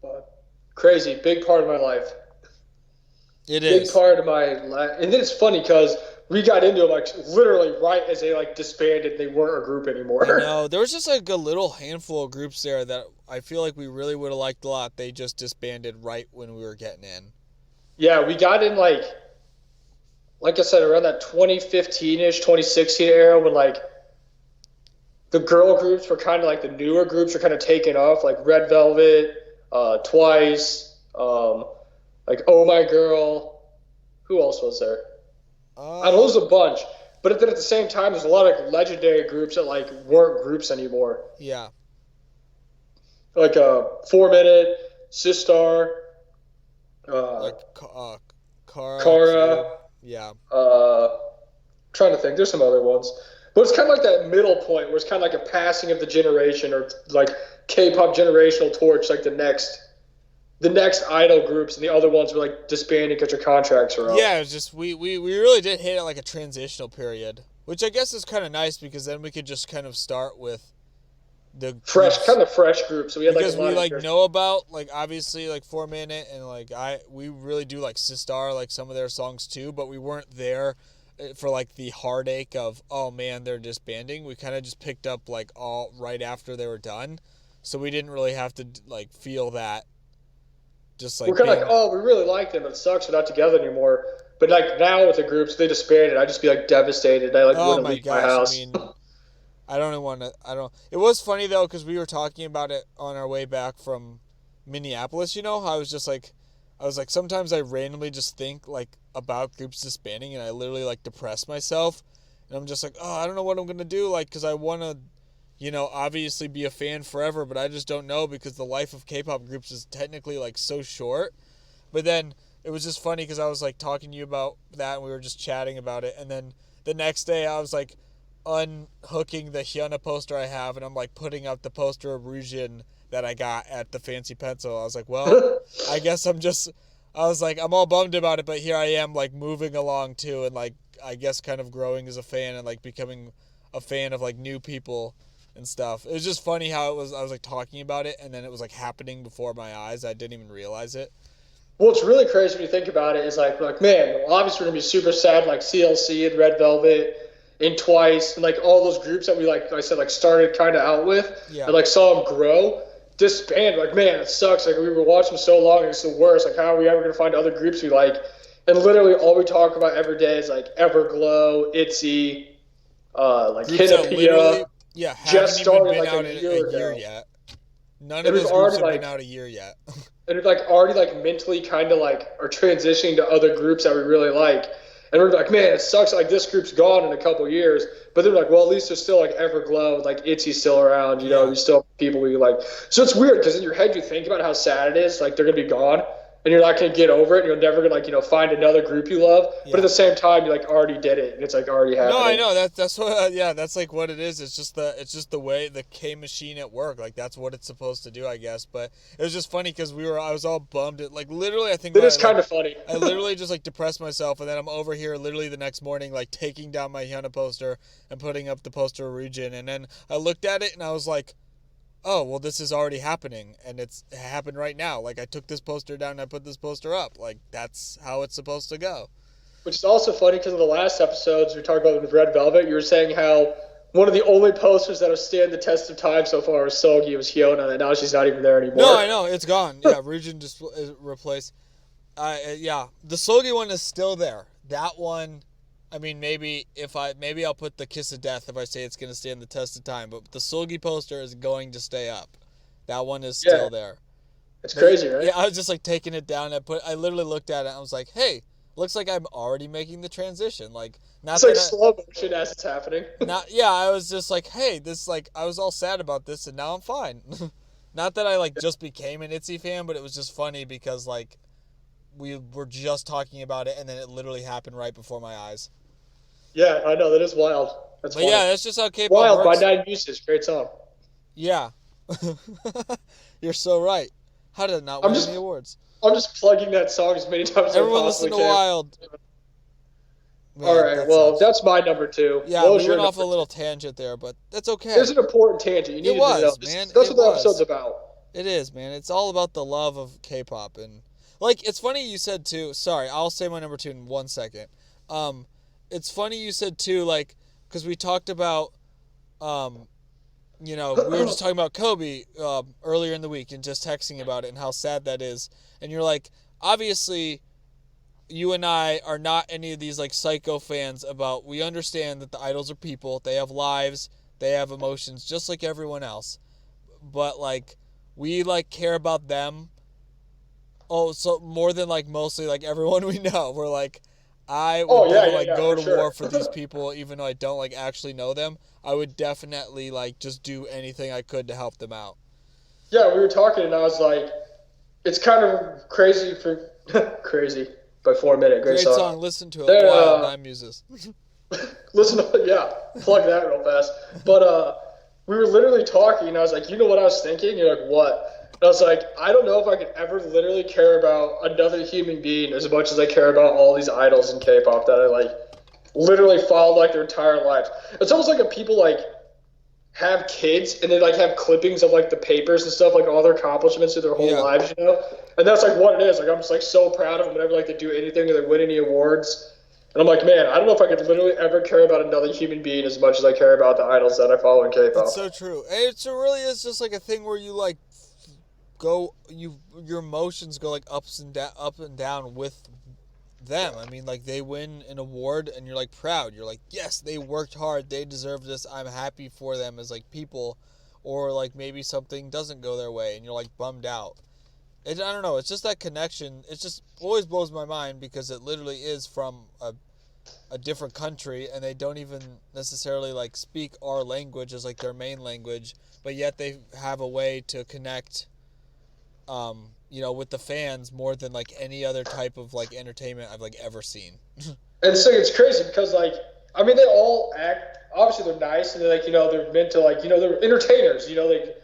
But crazy, big part of my life. It Big is. part of my life. And then it's funny because we got into it like literally right as they like disbanded. They weren't a group I anymore. know. There was just like a little handful of groups there that I feel like we really would have liked a lot. They just disbanded right when we were getting in. Yeah, we got in like I said, around that 2015-ish, 2016 era when like the girl groups were kind of like the newer groups were kind of taking off, like Red Velvet, Twice, like Oh My Girl. Who else was there? I know Uh, there's a bunch, but then at the same time, there's a lot of legendary groups that like weren't groups anymore, yeah. like 4 Minute, Sistar, uh, Like Kara, Kara. Cube. Yeah. Uh, Trying to think, there's some other ones, but it's kind of like that middle point where it's kind of like a passing of the generation, or like K-pop generational torch, like the next idol groups, and the other ones were like disbanding because their contracts are up. Yeah, it was just we really did hit it like a transitional period, which I guess is kind of nice because then we could just kind of start with the Fresh, groups kind of fresh groups. So we had like a because we lot of like years. know about like obviously like 4 Minute and like we really do like Sistar, like some of their songs too, but we weren't there for like the heartache of, oh man, they're disbanding. We kind of just picked up like all right after they were done, so we didn't really have to like feel that just We're like kind of like, being. oh, we really like them, but it sucks we're not together anymore. But like now with the groups, they disbanded. I'd just be like devastated. I like Oh wouldn't my leave my gosh, I house. mean, I don't even want to. I don't. It was funny though because we were talking about it on our way back from Minneapolis. You know, I was like, sometimes I randomly just think like about groups disbanding, and I literally like depress myself, and I'm just like, oh, I don't know what I'm gonna do, like, because I want to, obviously be a fan forever, but I just don't know because the life of K-pop groups is technically like so short. But then it was just funny because I was like talking to you about that, and we were just chatting about it, and then the next day I was like unhooking the Hyuna poster I have, and I'm like putting up the poster of Rujin that I got at the Fancy Pencil. I was like, well, I guess I was like, I'm all bummed about it, but here I am, like moving along too, and like I guess kind of growing as a fan and like becoming a fan of like new people and stuff. It was just funny how it was. I was like talking about it, and then it was like happening before my eyes. I didn't even realize it. What's really crazy when you think about it is like man, well, obviously we're gonna be super sad like CLC and Red Velvet and Twice and like all those groups that we like I said like started kind of out with Yeah. and like saw them grow disband. Like man, it sucks. Like we were watching them so long and it's the worst. Like how are we ever gonna find other groups we like? And literally all we talk about every day is like Everglow, Itzy, like Groups that Hinapia literally, yeah, haven't just even started been like out a in a year year ago, yet. None of and we've those groups already have been like out a year yet. and we've like already like mentally kind of like are transitioning to other groups that we really like. And we're like, man, it sucks. Like this group's gone in a couple years, but they're like, well, at least there's still like Everglow, like Itzy's still around. You know, Yeah. we still have people we like. So it's weird because in your head you think about how sad it is, like they're gonna be gone, and you're not gonna get over it. And you're never gonna like find another group you love. But at Yeah. the same time, you like already did it, and it's like already No, I happening. know that's what yeah, that's like what it is. It's just the way the K machine at work. Like that's what it's supposed to do, I guess. But it was just funny because I was all bummed. Like literally, I think It about is it, like kind of funny. I literally just like depressed myself, and then I'm over here literally the next morning like taking down my Hyuna poster and putting up the poster of Ryujin, and then I looked at it and I was like, oh well, this is already happening, and it happened right now. Like I took this poster down and I put this poster up. Like that's how it's supposed to go. Which is also funny because in the last episodes we talked about with Red Velvet, you were saying how one of the only posters that have stand the test of time so far was Sogi, was Hyuna, and now she's not even there No, I anymore. know it's gone. Yeah, Ryujin just is replaced. Yeah, the Sogi one is still there. That one, I mean, maybe I'll put the Kiss of Death if I say it's gonna stand the test of time. But the Sulgi poster is going to stay up. That one is Yeah, still there. it's But crazy, right? yeah, I was just like taking it down. I literally looked at it. And I was like, hey, looks like I'm already making the transition. Like, It's not like that I, slow motion as it's happening. not yeah. I was just like, hey, this like I was all sad about this, and now I'm fine. Not that I like just became an ITZY fan, but it was just funny because like we were just talking about it, and then it literally happened right before my eyes. Yeah, I know that is wild. That's But funny. yeah, that's just how K-pop Wild by works. Nine Muses, great song. Yeah, you're so right. How did it not I'm win any just awards? I'm just plugging that song as many times as I Everyone listen possibly to can. Wild. All Man, right, that well, sucks. that's my number two. Yeah, What we was your went off a number two? little tangent there, but that's It was okay. an important tangent. You It needed to know. was, This, man. that's It what the episode's was. about. It is, man. It's all about the love of K-pop, and like it's funny you said too. Sorry, I'll say my number two in 1 second. Um, it's funny you said too, like because we talked about, um, we were just talking about Kobe earlier in the week and just texting about it and how sad that is. And you're like, obviously, you and I are not any of these like psycho fans about. We understand that the idols are people. They have lives. They have emotions, just like everyone else. But like, we like care about them. Oh, so more than like mostly like everyone we know. We're like, I would Oh yeah, definitely yeah, like yeah, go for to war sure. for these people, even though I don't like actually know them. I would definitely like just do anything I could to help them out. Yeah, we were talking, and I was like, it's kind of crazy for crazy by 4 minute. Great Great song. song. Listen to it. Then Wild Nine Muses. listen to yeah, plug that real fast. But we were literally talking, and I was like, you know what I was thinking? You're like, what? And I was like, I don't know if I could ever literally care about another human being as much as I care about all these idols in K-pop that I like literally followed like their entire lives. It's almost like if people like have kids and they like have clippings of like the papers and stuff, like all their accomplishments of their whole Yeah. lives, you know? And that's like what it is. Like I'm just like so proud of them whenever like they do anything or they win any awards. And I'm like, man, I don't know if I could literally ever care about another human being as much as I care about the idols that I follow in It's K-pop. so true. It really is just like a thing where you like your emotions go like up and down with them. I mean, like they win an award and you're like proud. You're like, yes, they worked hard. They deserve this. I'm happy for them as like people. Or like maybe something doesn't go their way and you're like bummed out. I don't know. It's just that connection. It just always blows my mind because it literally is from a different country and they don't even necessarily like speak our language as like their main language, but yet they have a way to connect with the fans more than like any other type of like entertainment I've like ever seen. And so it's crazy because like I mean they all act obviously they're nice and they're like, they're meant to like, they're entertainers, they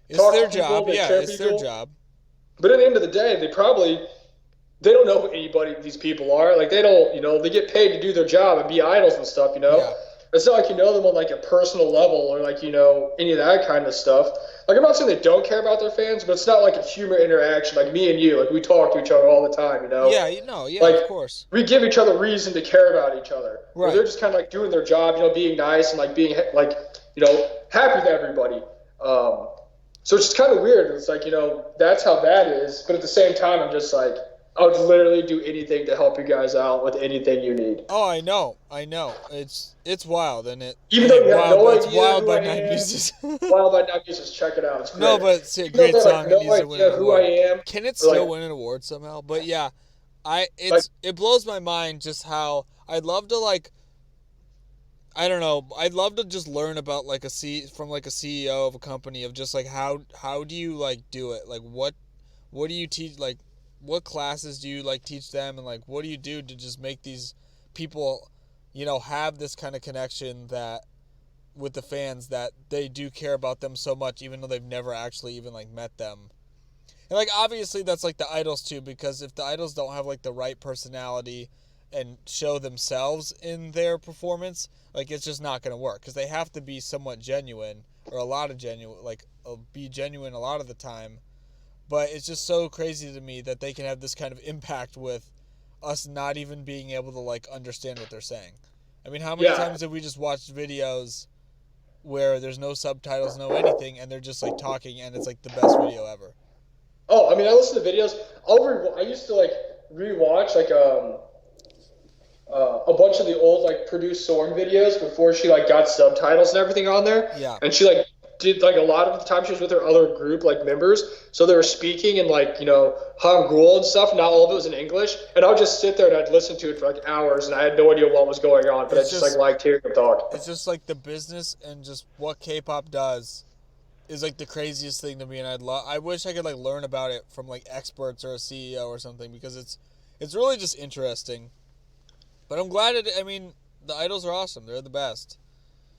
It's talk to their people, job. they Yeah, care it's their people. job. But at the end of the day, they don't know who anybody these people are. Like they don't, they get paid to do their job and be idols and stuff. Yeah. It's not like you know them on like a personal level or like, any of that kind of stuff. Like I'm not saying they don't care about their fans, but it's not like a human interaction like me and you. Like we talk to each other all the time. Yeah, yeah, Like of course. we give each other reason to care about each other. Where Right. they're just kind of like doing their job, being nice and like being like, happy with everybody. So it's just kind of weird. It's like, that's how that is. But at the same time, I'm just like, I would literally do anything to help you guys out with anything you need. Oh, I know. It's wild, and Even though you have wild, no but it's idea wild who by I Nine am, Muses. Wild by Now Music, check it out. It's No, great. but it's a Even though great they have song. It no needs to win an idea who I award. am, Can it or still like, win an award somehow? But yeah, like it blows my mind just how I'd love to like I don't know. I'd love to just learn about like from like a CEO of a company of just like how do you like do it? Like what do you teach, like what classes do you like teach them, and like what do you do to just make these people, have this kind of connection that with the fans that they do care about them so much even though they've never actually even like met them. And like obviously that's like the idols too, because if the idols don't have like the right personality and show themselves in their performance, like it's just not going to work because they have to be somewhat genuine or a lot of genuine, like be genuine a lot of the time. But it's just so crazy to me that they can have this kind of impact with us not even being able to like understand what they're saying. I mean, how many yeah. times have we just watched videos where there's no subtitles, no anything, and they're just like talking, and it's like the best video ever? Oh, I mean, I listen to videos. I used to like rewatch like a bunch of the old like produced song videos before she like got subtitles and everything on there. Yeah. And she like did like a lot of the time she was with her other group like members, so they were speaking in like Hangul and stuff. Not all of it was in English, and I would just sit there and I'd listen to it for like hours, and I had no idea what was going on, but I just like liked hearing them talk. It's just like the business and just what K-pop does is like the craziest thing to me, and I wish I could like learn about it from like experts or a CEO or something, because it's really just interesting. But I'm glad I mean, the idols are awesome. They're the best.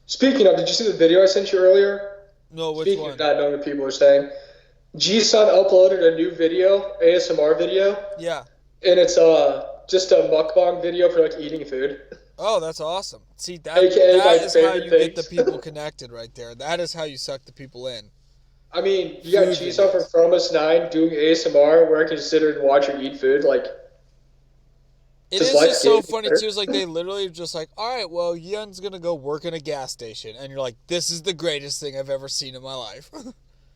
Speaking of, did you see the video I sent you earlier? No, which Speaking one? of not knowing what people are saying, G-Sun uploaded a new video, ASMR video. Yeah. And it's just a mukbang video for like eating food. Oh, that's awesome. See, that AKA is how you get the people connected right there. That is how you suck the people in. I mean, you got G-Sun from Chromus 9 doing ASMR where I can sit and watch her eat food. Like, it is just so funny, too. It's like they literally just like, all right, well, Yeon's going to go work in a gas station. And you're like, this is the greatest thing I've ever seen in my life.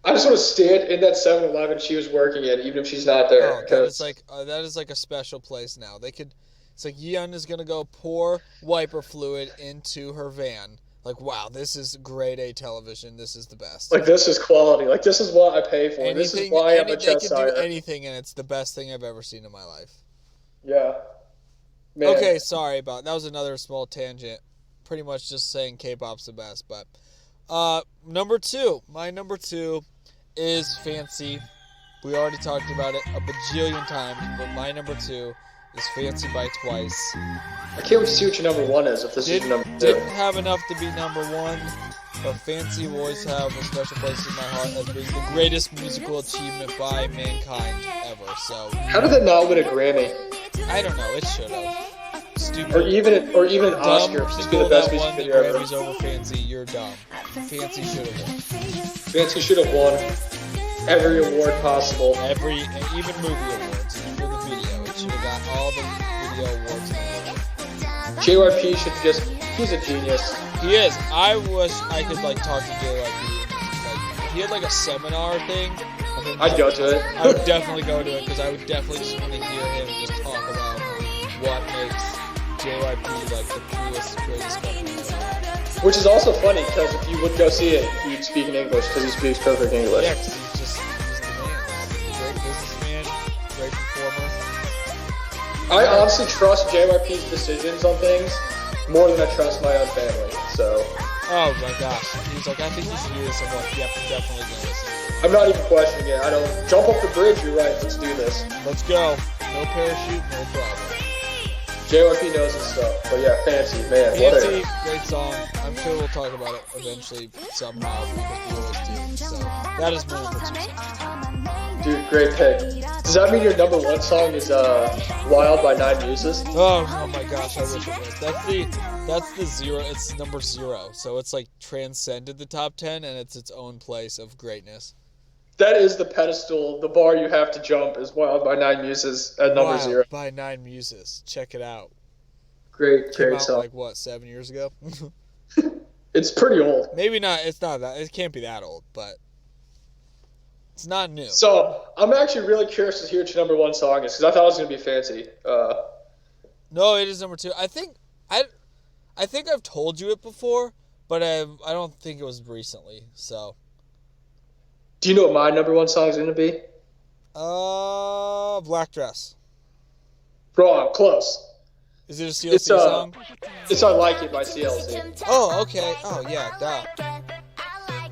I just want to stand in that 7-Eleven she was working in, even if she's not there. Oh, that is like a special place now. It's like Yeon is going to go pour wiper fluid into her van. Like, wow, this is grade A television. This is the best. Like, this is quality. Like, this is what I pay for. This is why I'm a chest They can do anything, and it's the best thing I've ever seen in my life. Yeah. Man. Okay, sorry about that. Was another small tangent. Pretty much just saying K-pop's the best. But number two, my number two is Fancy. We already talked about it a bajillion times, but my number two is Fancy by Twice. I can't wait to see what your number one is if this is your number two. Didn't have enough to be number one, but Fancy will always have a special place in my heart as being the greatest musical achievement by mankind ever. So how did that not win a Grammy? I don't know. It should have. Stupid. Or even an Oscar. This be the best music video ever. Grammys over Fancy. You're dumb. Fancy should have won. Fancy should have won every award possible. Even movie awards. Even for the video, it should have got all the video awards in the world. JYP he's a genius. He is. I wish I could like talk to JYP. Like, if he had like a seminar thing, I'd go to it. I would definitely go to it, because I would definitely just want to hear him just talk about what makes JYP like the coolest, greatest company. Which is also funny, because if you would go see it, you'd speak in English, because he speaks perfect English. Yeah, because he's just the man. He's a great businessman, great performer. I honestly trust JYP's decisions on things more than I trust my own family, so... Oh my gosh. He's like, I think you should do this. I'm like, yep, I'm definitely going to listen. I'm not even questioning it. I don't... Jump off the bridge, you're right, let's do this. Let's go. No parachute, no problem. JYP knows his stuff, but yeah, Fancy, man, Fancy, great song. I'm sure we'll talk about it eventually somehow, because we always do. So, that is my number 2 song. Dude, great pick. Does that mean your number one song is Wild by Nine Muses? Oh my gosh, I wish it was. That's the zero. It's number 0. So it's like transcended the top 10, and it's its own place of greatness. That is the pedestal, the bar you have to jump is Wild by Nine Muses at number 0. Wild by Nine Muses. Check it out. Great Came out song. like what, 7 years ago? It's pretty old. Maybe not. It's not that. It can't be that old, but it's not new. So I'm actually really curious to hear what your number one song is, because I thought it was gonna be Fancy. No, it is number 2. I think I've told you it before, but I don't think it was recently. So. Do you know what my number one song is gonna be? Black Dress. Wrong, close. Is it a CLC song? It's I Like It by CLC. Oh, okay. Oh, yeah,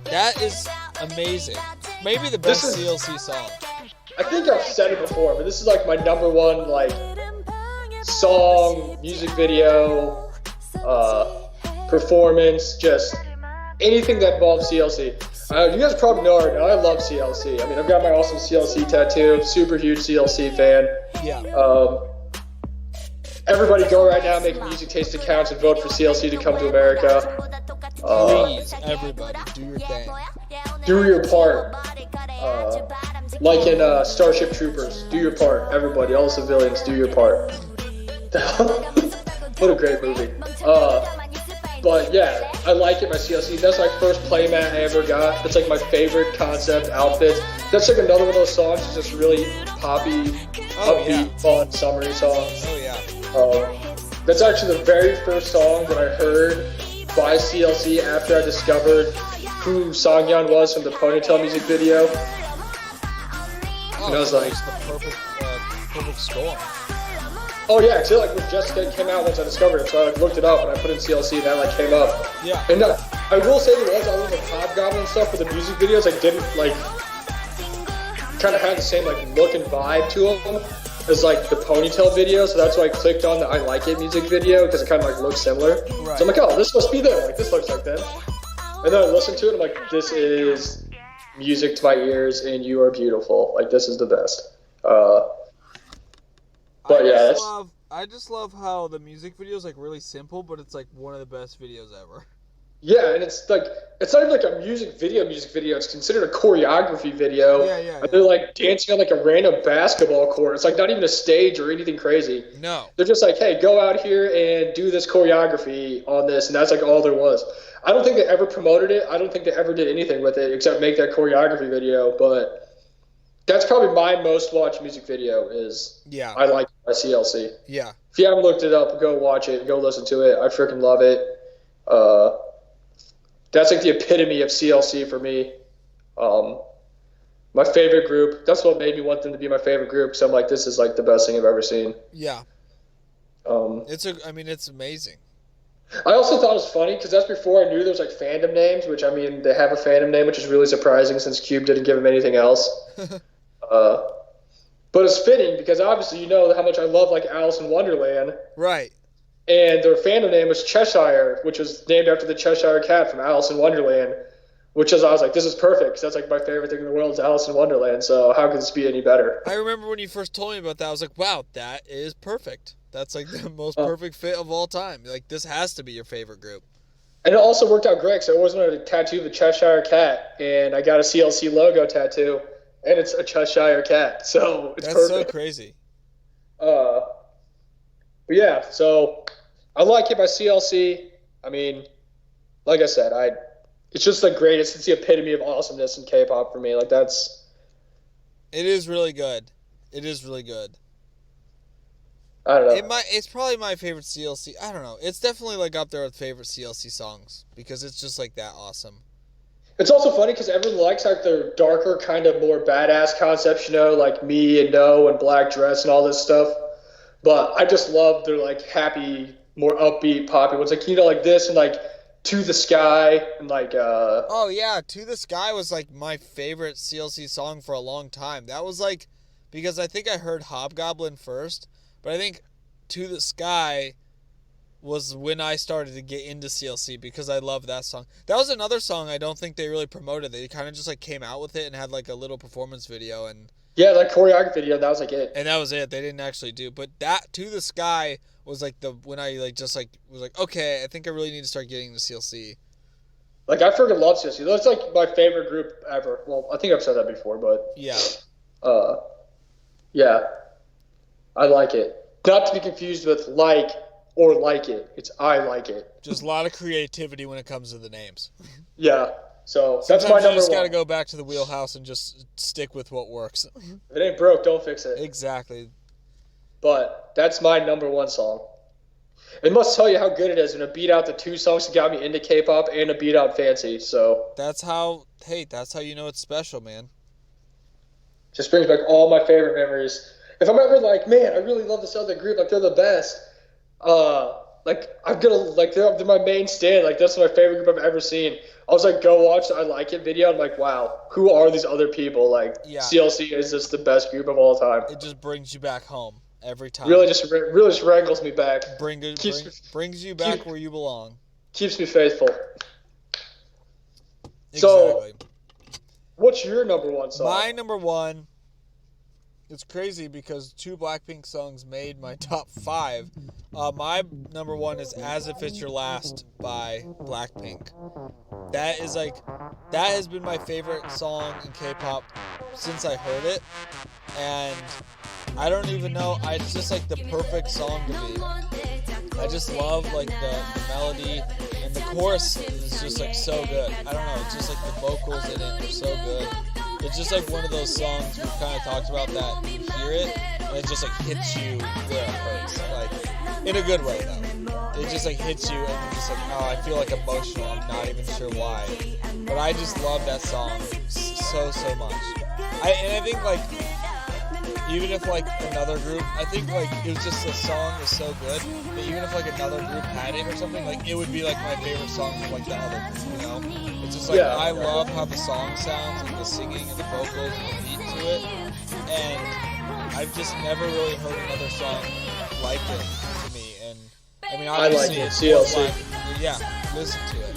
that is amazing. Maybe the best CLC song. I think I've said it before, but this is like my number one like song, music video, performance, just anything that involves CLC. You guys probably know already, I love CLC. I mean, I've got my awesome CLC tattoo. Super huge CLC fan. Yeah. Everybody go right now, make music taste accounts, and vote for CLC to come to America. Please, everybody, do your thing. Do your part. Like in Starship Troopers, do your part. Everybody, all the civilians, do your part. What a great movie. But yeah, I Like It by CLC. That's my first playmat I ever got. That's like my favorite concept outfit. That's like another one of those songs. It's just really poppy, upbeat, fun, summery song. Oh yeah. That's actually the very first song that I heard by CLC after I discovered who Songyeon was from the Ponytail music video. Oh, And I was like, it's the perfect storm. oh yeah, because like when Jessica came out once I discovered it, so I like looked it up and I put in CLC and that like came up. Yeah. And I will say there was all the Hobgoblin stuff for the music videos. I didn't like kind of had the same like look and vibe to them as like the Ponytail video, so that's why I clicked on the I Like It music video because it kind of like looks similar. Right. So I'm like, oh, this must be them. Like this looks like them. And then I listened to it. And I'm like, this is music to my ears, and you are beautiful. Like this is the best. But yeah, I just love how the music video is like really simple, but it's like one of the best videos ever. yeah, and it's like it's not even like a music video. It's considered a choreography video. Yeah. And they're like dancing on like a random basketball court. It's like not even a stage or anything crazy. No. They're just like, hey, go out here and do this choreography on this, and that's like all there was. I don't think they ever promoted it. I don't think they ever did anything with it except make that choreography video. But that's probably my most watched music video is I Like It by CLC. Yeah. If you haven't looked it up, go watch it, go listen to it. I freaking love it. That's like the epitome of CLC for me. My favorite group. That's what made me want them to be my favorite group. So I'm like, this is like the best thing I've ever seen. Yeah. It's amazing. I also thought it was funny because that's before I knew there was like fandom names, which I mean they have a fandom name, which is really surprising since Cube didn't give them anything else. But it's fitting because obviously you know how much I love like Alice in Wonderland. Right. And their fandom name was Cheshire, which was named after the Cheshire Cat from Alice in Wonderland. Which is, I was like, this is perfect because that's like my favorite thing in the world is Alice in Wonderland. So how could this be any better? I remember when you first told me about that, I was like, wow, that is perfect. That's like the most perfect fit of all time. Like this has to be your favorite group. And it also worked out great because I always wanted to tattoo the Cheshire Cat, and I got a CLC logo tattoo, and it's a Cheshire Cat. So it's That's perfect. so crazy. But yeah, so I Like It by CLC. I mean, like I said, it's just the greatest. It's the epitome of awesomeness in K-pop for me. Like that's. It is really good. It is really good. I don't know. It's probably my favorite CLC. I don't know. It's definitely like up there with favorite CLC songs because it's just like that awesome. It's also funny because everyone likes like their darker, kind of more badass concepts, you know, like Me and No and Black Dress and all this stuff. But I just love their like happy, more upbeat, poppy ones. Like, you know, like this and like To the Sky and like Oh yeah, To the Sky was like my favorite CLC song for a long time. That was like because I think I heard Hobgoblin first, but I think To the Sky was when I started to get into CLC because I love that song. That was another song I don't think they really promoted. They kind of just like came out with it and had like a little performance video and yeah, like choreography video, that was like it. And that was it. They didn't actually do. But that To the Sky was like when I like just like was like, okay, I think I really need to start getting into CLC. Like I freaking love CLC. That's like my favorite group ever. Well, I think I've said that before, but yeah. Yeah. I Like It. Not to be confused with like or like it. It's I Like It. Just a lot of creativity when it comes to the names. Yeah. So sometimes that's my number one. You just got to go back to the wheelhouse and just stick with what works. If it ain't broke, don't fix it. Exactly. But that's my number one song. It must tell you how good it is when it beat out the two songs that got me into K-pop and it beat out Fancy. So that's how you know it's special, man. Just brings back all my favorite memories. If I'm ever like, man, I really love this other group, like they're the best. Like I'm gonna like they're my main stand. Like that's my favorite group I've ever seen. I was like, go watch the I Like It video. I'm like, wow, who are these other people? Like CLC is just the best group of all time. It just brings you back home every time. Really just wrangles me back. Brings you back where you belong. Keeps me faithful. Exactly. So, what's your number one song? My number one. It's crazy because two Blackpink songs made my top 5. My number one is As If It's Your Last by Blackpink. That has been my favorite song in K-pop since I heard it. And I don't even know, it's just like the perfect song to me. I just love like the melody and the chorus is just like so good. I don't know, it's just like the vocals in it are so good. It's just like one of those songs we've kind of talked about that you hear it and it just like hits you where it hurts, like in a good way though. It just like hits you, and you're just like, oh, I feel like emotional. I'm not even sure why, but I just love that song so much. I think like even if like another group, I think like it was just the song is so good that even if like another group had it or something, like it would be like my favorite song from like the other group, you know? It's just like I love how the song sounds and the singing and the vocals and the beat to it, and I've just never really heard another song like it to me. And I mean, obviously I like it. CLC. Yeah, listen to it.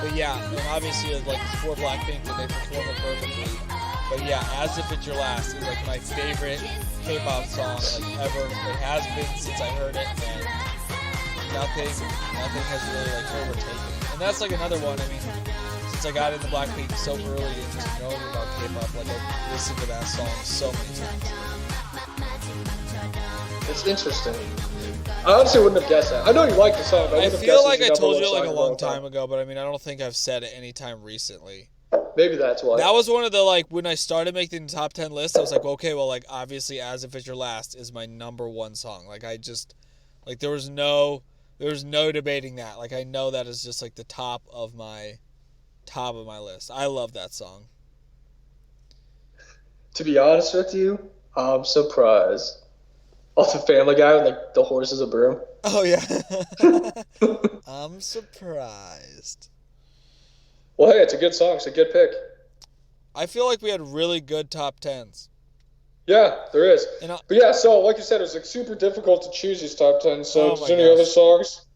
But yeah, and obviously it's like it's for Blackpink and they perform it perfectly. But yeah, As If It's Your Last is like my favorite K-pop song like ever. It has been since I heard it, and nothing has really like overtaken it. And that's like another one. I mean, since I got into Blackpink so early and just knowing about K-pop, like I've listened to that song so many times. It's interesting. I honestly wouldn't have guessed that. I know you like the song, but I feel like I told you like a long time ago, but I mean, I don't think I've said it any time recently. Maybe that's why. That was one of the, like, when I started making the top 10 list, I was like, okay, well, like, obviously As If It's Your Last is my number one song. Like, I just, like, there was no debating that. Like, I know that is just, like, the top of my list. I love that song. To be honest with you, I'm surprised. Oh, the Family Guy with, like, the horse is a broom. Oh, yeah. I'm surprised. Well, hey, it's a good song. It's a good pick. I feel like we had really good top 10s. Yeah, there is. But yeah, so like you said, it's like super difficult to choose these top 10s. So, is there any other songs?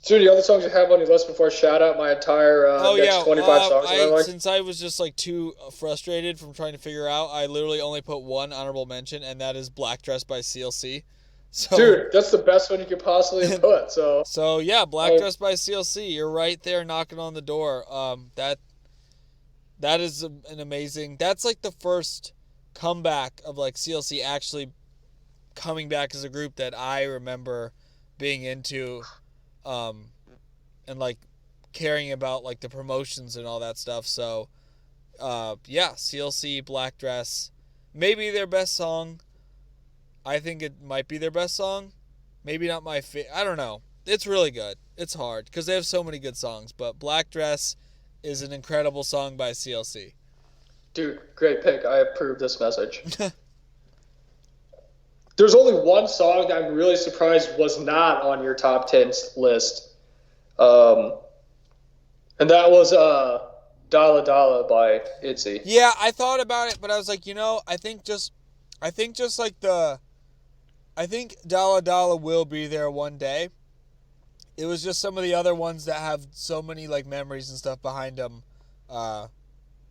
Is there any other songs you have on your list before I shout out my entire next 25 songs that I like? Since I was just like too frustrated from trying to figure out, I literally only put one honorable mention, and that is Black Dress by CLC. So, dude, that's the best one you could possibly put. So yeah, Black Dress by CLC. You're right there knocking on the door. That is an amazing. That's like the first comeback of like CLC actually coming back as a group that I remember being into, and like caring about like the promotions and all that stuff. So, yeah, CLC, Black Dress, maybe their best song. I think it might be their best song. Maybe not my favorite. I don't know. It's really good. It's hard because they have so many good songs. But Black Dress is an incredible song by CLC. Dude, great pick. I approve this message. There's only one song that I'm really surprised was not on your top 10 list. And that was Dala Dala by ITZY. Yeah, I thought about it, but I was like, I think Dala Dala will be there one day. It was just some of the other ones that have so many like memories and stuff behind them.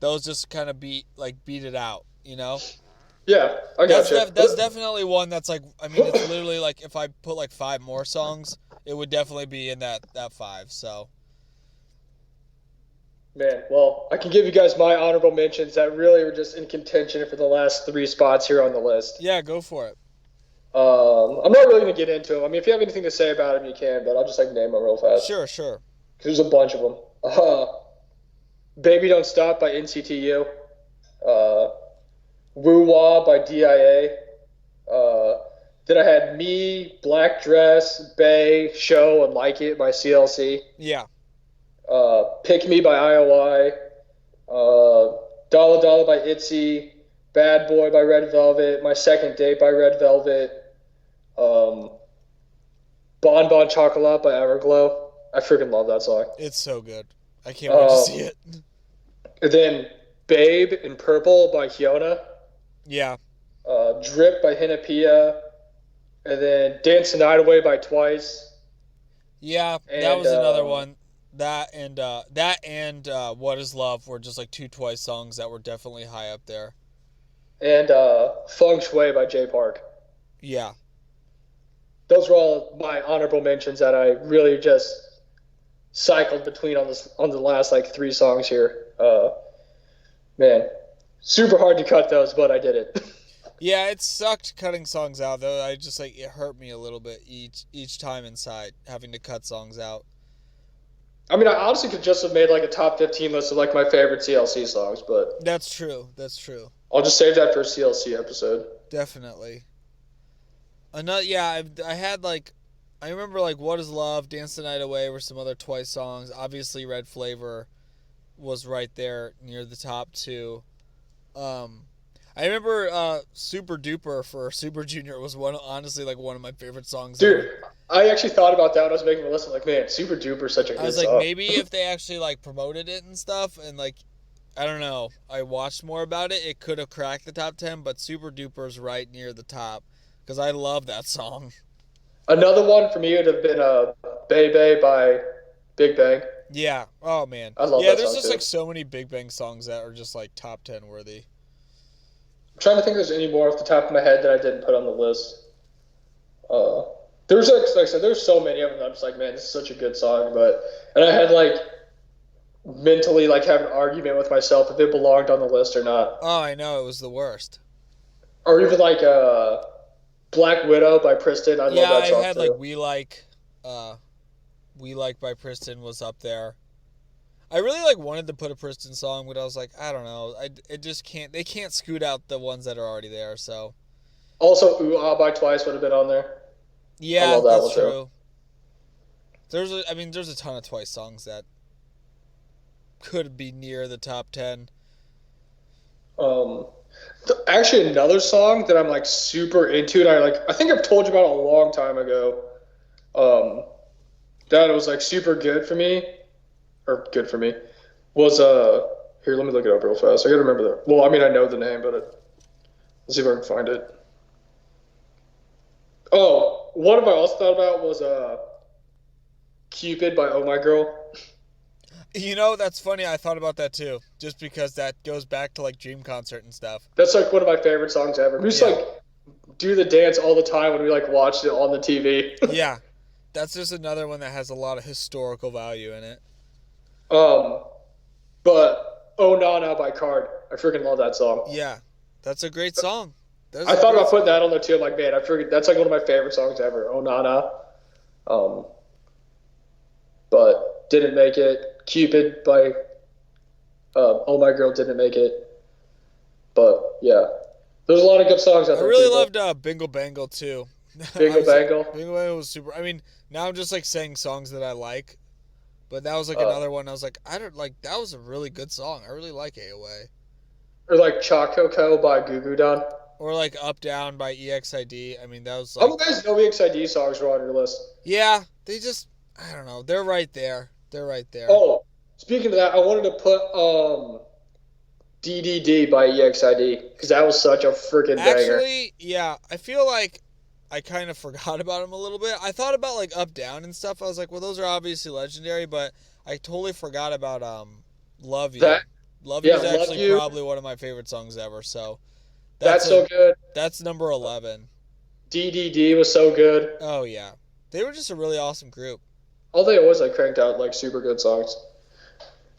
Those just kind of beat it out, Yeah, I got you. That's definitely one that's like, I mean, it's literally like if I put like 5 more songs, it would definitely be in that 5. So. Man, well, I can give you guys my honorable mentions that really were just in contention for the last 3 spots here on the list. Yeah, go for it. I'm not really going to get into them. I mean, if you have anything to say about them, you can, but I'll just like name them real fast. Sure. Because there's a bunch of them. Baby Don't Stop by NCTU. Woo Wah by DIA. Then I had Me, Black Dress, Bae, Show, and Like It by CLC. Yeah. Pick Me by IOI. Dala Dala by ITZY. Bad Boy by Red Velvet. My Second Date by Red Velvet. Bon Bon Chocolat by Everglow. I freaking love that song. It's so good. I can't wait to see it. And then Babe in Purple by Hyuna. Yeah. Drip by Hinapia. And then Dance the Night Away by Twice. Yeah, that was another one. That and What Is Love were just like 2 Twice songs that were definitely high up there. And Feng Shui by Jay Park. Yeah. Those were all my honorable mentions that I really just cycled between on the last like 3 songs here. Man, super hard to cut those, but I did it. Yeah, it sucked cutting songs out though. I just like it hurt me a little bit each time inside having to cut songs out. I mean, I honestly could just have made like a top 15 list of like my favorite CLC songs, but That's true. I'll just save that for a CLC episode. Definitely. Another, yeah, I had like, I remember like "What Is Love," "Dance the Night Away" were some other Twice songs. Obviously, "Red Flavor" was right there near the top too. Um, I remember "Super Duper" for Super Junior was honestly like one of my favorite songs Dude, ever. I actually thought about that when I was making a list. I'm like, man, Super Duper is such a I good was like, song. maybe if they actually like promoted it and stuff, and like, I don't know, I watched more about it, it could have cracked the top 10. But Super Duper's right near the top because I love that song. Another one for me would have been Bebe by Big Bang. Yeah. Oh man. I love Yeah. that There's song just too. like so many Big Bang songs that are just like top 10 worthy. I'm trying to think if there's any more off the top of my head that I didn't put on the list. Uh, there's like I said, there's so many of them. I'm just like, man, this is such a good song. And I had like mentally like have an argument with myself if it belonged on the list or not, Oh, I know it was the worst. or even like Black Widow by Priston. I love Yeah, that I song had like too. uh, "We Like" by Priston was up there. I really like wanted to put a Priston song, but I was like, I don't know, it just can't. They can't scoot out the ones that are already there. So Also, Ooh Ah by Twice would have been on there. I yeah, love that that's one too. true. I mean, there's a ton of Twice songs that could be near the top 10. Um, Actually, another song that I'm like super into, and I think I've told you about it a long time ago. Um, that was like super good for me, or good for me, was here. Let me look it up real fast. I gotta remember that. Well, I mean, I know the name, but let's see if I can find it. Oh, one of I also thought about was Cupid by Oh My Girl. You know, that's funny. I thought about that too, just because that goes back to like Dream Concert and stuff. That's like one of my favorite songs ever. We used to Yeah, like do the dance all the time when we like watched it on the TV. yeah. That's just another one that has a lot of historical value in it. um, but Oh Nana by Card. I freaking love that song. Yeah, that's a great song. That's I a thought great about putting song. that on there too. I'm like, man, I forget that's like one of my favorite songs ever. Oh Nana. Um, but didn't make it. Cupid by Oh My Girl didn't make it. But yeah, there's a lot of good songs out I there really too, bro. loved Bingle Bangle too. Bingo Obviously, Bangle. Bingle Bangle was super. I mean, now I'm just like saying songs that I like, but that was like Uh, another one. I was like, I don't like. That was a really good song. I really like AOA. or like Chococo by Goo Goo Dolls. Or like Up Down by EXID. I mean, that was How many like, guys know EXID songs are on your list? yeah, they just, I don't know. They're right there. They're right there. Oh, speaking of that, I wanted to put DDD by EXID because that was such a freaking banger. Actually, yeah, I feel like I kind of forgot about him a little bit. I thought about like Up Down and stuff. I was like, well, those are obviously legendary, but I totally forgot about Love That You. Love You yeah, is Love actually You. probably one of my favorite songs ever. So that's That's a so good. that's number 11. DDD was so good. Oh yeah. They were just a really awesome group. All they always like cranked out like super good songs.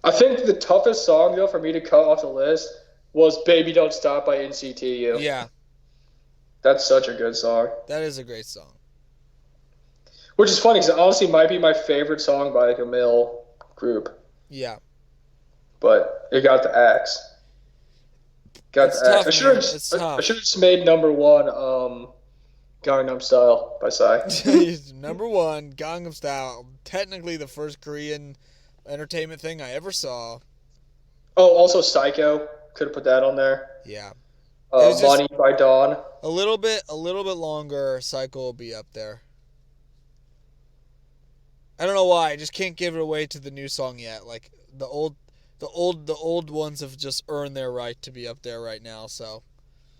I think the toughest song though for me to cut off the list was "Baby Don't Stop" by NCTU. Yeah, That's such a good song. that is a great song. Which is funny because it honestly might be my favorite song by like a male group, Yeah. but it got the axe. Got It's the axe. tough, man. It's I should tough. have just made number one Gangnam Style by Psy. Number one, Gangnam Style. Technically the first Korean entertainment thing I ever saw. Oh, also Psycho. Could have put that on there. Yeah. It was just Money by Dawn. a little bit longer. Cycle will be up there. I don't know why. I just can't give it away to the new song yet. Like the old ones have just earned their right to be up there right now. So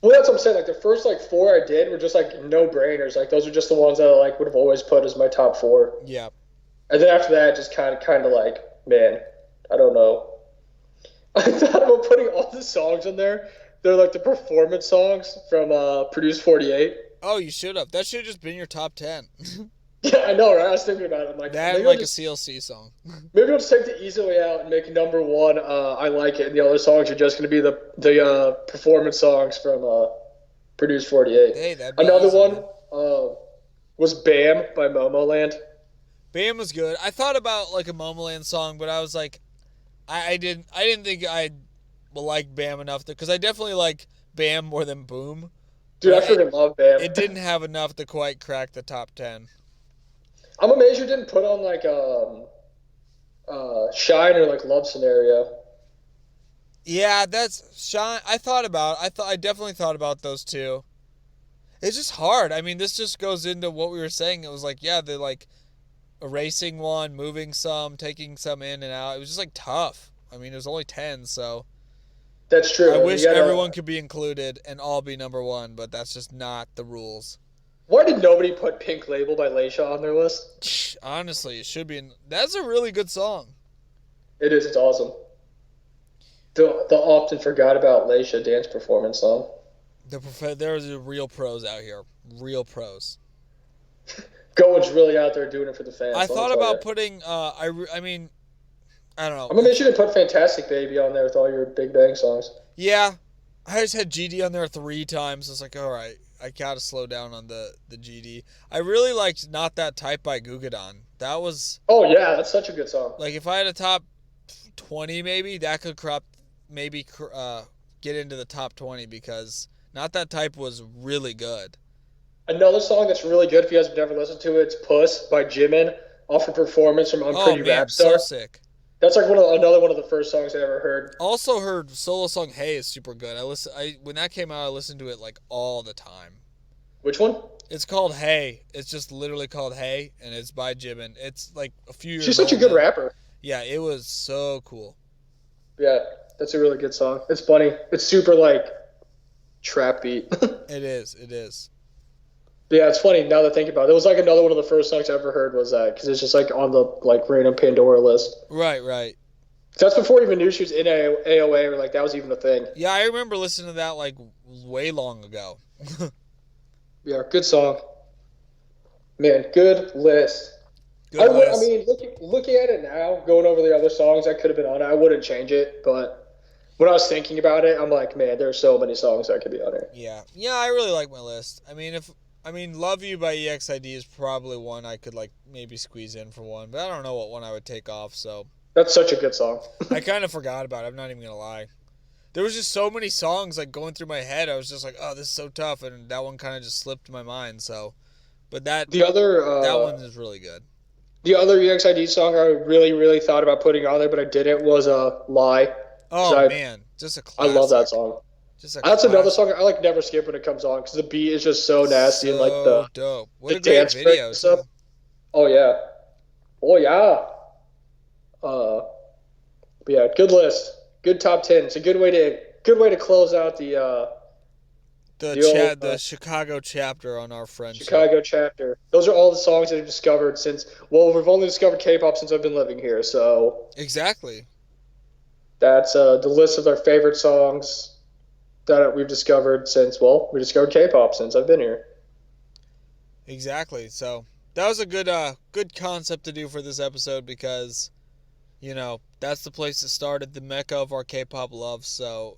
Well, that's what I'm saying. Like the first like four I did were just like no brainers. Like those are just the ones that I like would have always put as my top four. yeah, And then after that, just kind of like, man, I don't know. I thought about putting all the songs in there. They're like the performance songs from Produce 48. oh, you should have. That should have just been your top 10. Yeah, I know, right? I was thinking about it. I'm like, That and like a CLC song. maybe I'll just take the easy way out and make number one. I like it, and the other songs are just going to be the performance songs from Produce 48. Hey, that'd be Another easy, one man. was Bam by Momoland. Bam was good. I thought about like a Momoland song, but I was like, I didn't think I would like Bam enough because I definitely like Bam more than Boom. Dude, I but freaking love Bam. it didn't have enough to quite crack the top 10. I'm amazed you didn't put on like Shine or like Love Scenario. Yeah, that's Shine. I definitely thought about those two. It's just hard. I mean, this just goes into what we were saying. It was like, yeah, they're like erasing one, moving some, taking some in and out. It was just like tough. I mean, it was only 10, so That's I true. You wish gotta. everyone could be included and all be number one, but that's just not the rules. Why did nobody put Pink Label by Leisha on their list? Honestly, it should be. That's a really good song. It is. It's awesome. The often forgot about Leisha dance performance song. There's real pros out here. Real pros. Goins really out there doing it for the fans. I let me thought tell about you. putting. I mean, I don't know. I'm gonna make sure to put Fantastic Baby on there with all your Big Bang songs. Yeah, I just had GD on there 3 times. I was like, all right, I gotta slow down on the GD. I really liked Not That Type by Gugadon. That was Oh yeah, that's such a good song. like if I had a top 20, maybe that could get into the top 20 because Not That Type was really good. Another song that's really good if you guys have never listened to it, it's Puss by Jimin off a performance from Oh Unpretty man, Rap so Star. sick. That's like another one of the first songs I ever heard. Also heard solo song Hey is super good. When that came out, I listened to it like all the time. Which one? It's called Hey. It's just literally called Hey, and it's by Jimin. It's like a few years She's such a old good now. rapper. Yeah, it was so cool. Yeah, that's a really good song. It's funny. It's super like trap beat. It is. It is. Yeah, it's funny now that I think about it. It was like another one of the first songs I ever heard was that because it's just like on the like random Pandora list. Right, right. That's before I even knew she was in AOA or like that was even a thing. Yeah, I remember listening to that like way long ago. Yeah, good song. Man, good list. Good I list. mean, looking at it now, going over the other songs I could have been on, I wouldn't change it. But when I was thinking about it, I'm like, man, there's so many songs that could be on here. Yeah. Yeah, I really like my list. I mean, Love You by EXID is probably one I could like maybe squeeze in for one, but I don't know what one I would take off, so That's such a good song. I kind of forgot about it. I'm not even going to lie. There was just so many songs like going through my head. I was just like, "Oh, this is so tough," and that one kind of just slipped my mind, so but The other that one is really good. the other EXID song I really thought about putting on there, but I didn't was Lie. Oh man, just a I classic. love that song. Just a That's another classic. song I like never skip when it comes on because the beat is just so nasty and like So dope. What the a great dance break video and too. stuff. Oh yeah, oh yeah. But yeah, good list, good top 10. It's a good way to close out The Chicago chapter on our friendship. Chicago chapter. Those are all the songs that I've discovered since. Well, we've only discovered K-pop since I've been living here, so Exactly. that's the list of our favorite songs that we've discovered since. Well, we discovered K-pop since I've been here. Exactly. So that was a good concept to do for this episode because, that's the place that started the mecca of our K-pop love. So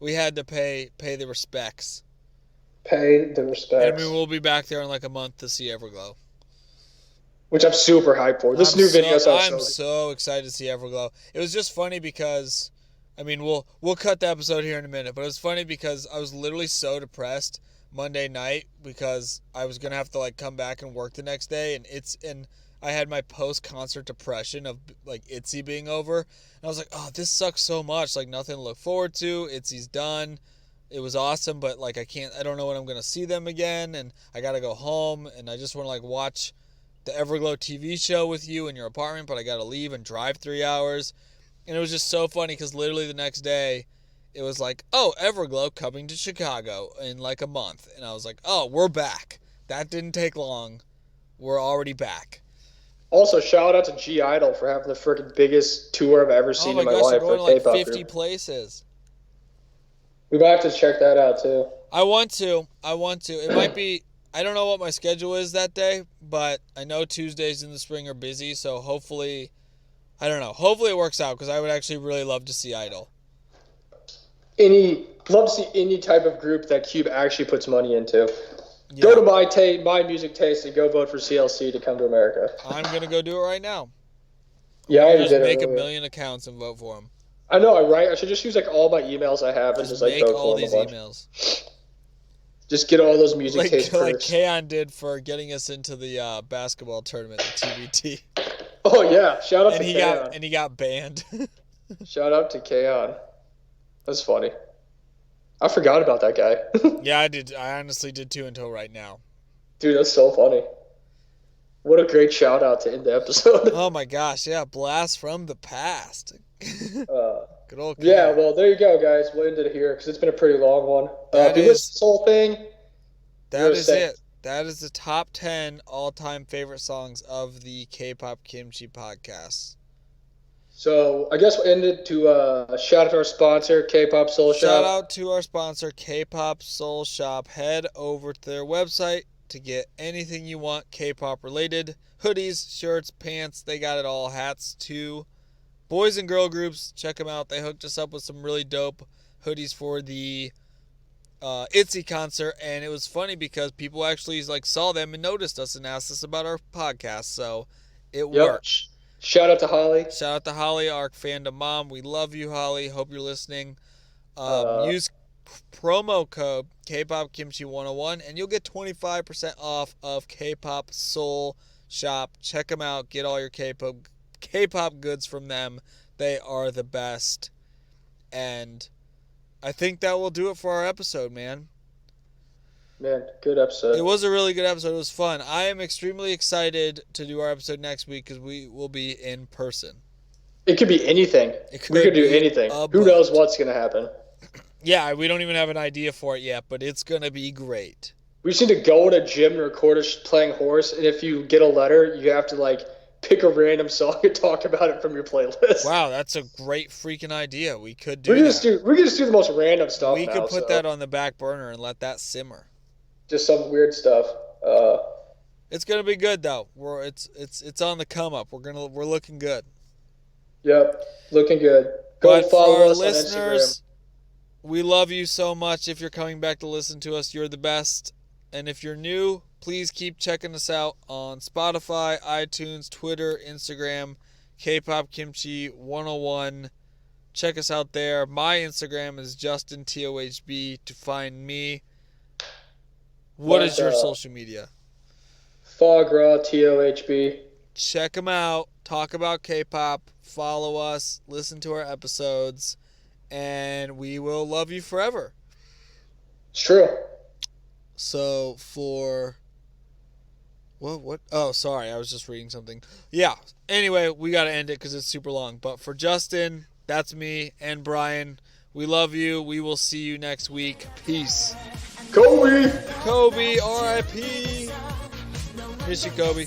we had to pay the respects. Pay the respects. And I mean, we'll be back there in like a month to see Everglow. Which I'm super hyped for. This new video sounds I'm so excited to see Everglow. It was just funny because, I mean, we'll cut the episode here in a minute, but it was funny because I was literally so depressed Monday night because I was gonna have to like come back and work the next day, and I had my post-concert depression of like ITZY being over, and I was like, oh, this sucks so much. Like nothing to look forward to. ITZY's done. It was awesome, but like I don't know when I'm gonna see them again, and I gotta go home, and I just want to like watch the Everglow TV show with you in your apartment, but I gotta leave and drive 3 hours. And it was just so funny because literally the next day, it was like, oh, Everglow coming to Chicago in like a month. And I was like, oh, we're back. That didn't take long. We're already back. Also, shout out to G Idol for having the freaking biggest tour I've ever seen in my gosh, life they're for going to like K-pop 50 group. places. We might have to check that out too. I want to. It might be, I don't know what my schedule is that day, but I know Tuesdays in the spring are busy, so hopefully, I don't know. Hopefully it works out because I would actually really love to see Idol. Love to see any type of group that Cube actually puts money into. Yeah. Go to my music taste and go vote for CLC to come to America. I'm going to go do it right now. Yeah, I already Just did make it. a million accounts and vote for them. I know, right? I should just use like all my emails I have and Just just like make vote all for them these a bunch. emails. Just get all those music taste like proofs. Kaon did for getting us into the basketball tournament, the TBT, Oh yeah, shout out to Kaon. and he got banned. Shout out to Kaon. That's funny. I forgot about that guy. Yeah, I did. I honestly did too until right now. Dude, that's so funny. What a great shout out to end the episode. Oh my gosh, yeah, blast from the past. Good old Yeah, Kaon. well, there you go, guys. We'll end it here because it's been a pretty long one. That If you is- listen to this whole thing, That is it. That is the top 10 all-time favorite songs of the K-Pop Kimchi podcast. So I guess we'll end it to shout out to our sponsor, Kpop Soul Shop. Shout out to our sponsor, Kpop Soul Shop. Head over to their website to get anything you want K-pop related. Hoodies, shirts, pants, they got it all. Hats too. Boys and girl groups, check them out. They hooked us up with some really dope hoodies for the ITZY concert, and it was funny because people actually saw them and noticed us and asked us about our podcast, so it worked. Shout out to Holly. Shout out to Holly, our fandom mom. We love you, Holly. Hope you're listening. Use promo code Kpop Kimchi 101 and you'll get 25% off of Kpop Soul Shop. Check them out. Get all your K-pop goods from them. They are the best. And I think that will do it for our episode, man. Man, good episode. It was a really good episode. It was fun. I am extremely excited to do our episode next week because we will be in person. It could be anything. We could do anything. Who knows what's going to happen? Yeah, we don't even have an idea for it yet, but it's going to be great. We just need to go in a gym and record us playing horse, and if you get a letter, you have to, pick a random song and talk about it from your playlist. Wow, that's a great freaking idea. We could We could just do the most random stuff. We could put that on the back burner and let that simmer. Just some weird stuff. It's gonna be good though. It's on the come up. We're looking good. Yep, looking good. Go follow us on Instagram. We love you so much. If you're coming back to listen to us, you're the best. And if you're new, please keep checking us out on Spotify, iTunes, Twitter, Instagram, Kpop Kimchi 101. Check us out there. My Instagram is JustinTOHB to find me. What is your social media? Fograw TOHB. Check them out. Talk about K-pop. Follow us. Listen to our episodes. And we will love you forever. It's true. So for what? Oh, sorry, I was just reading something. Yeah. Anyway, we gotta end it because it's super long. But for Justin, that's me, and Brian. We love you. We will see you next week. Peace. Kobe. Kobe, R.I.P. Miss you, Kobe.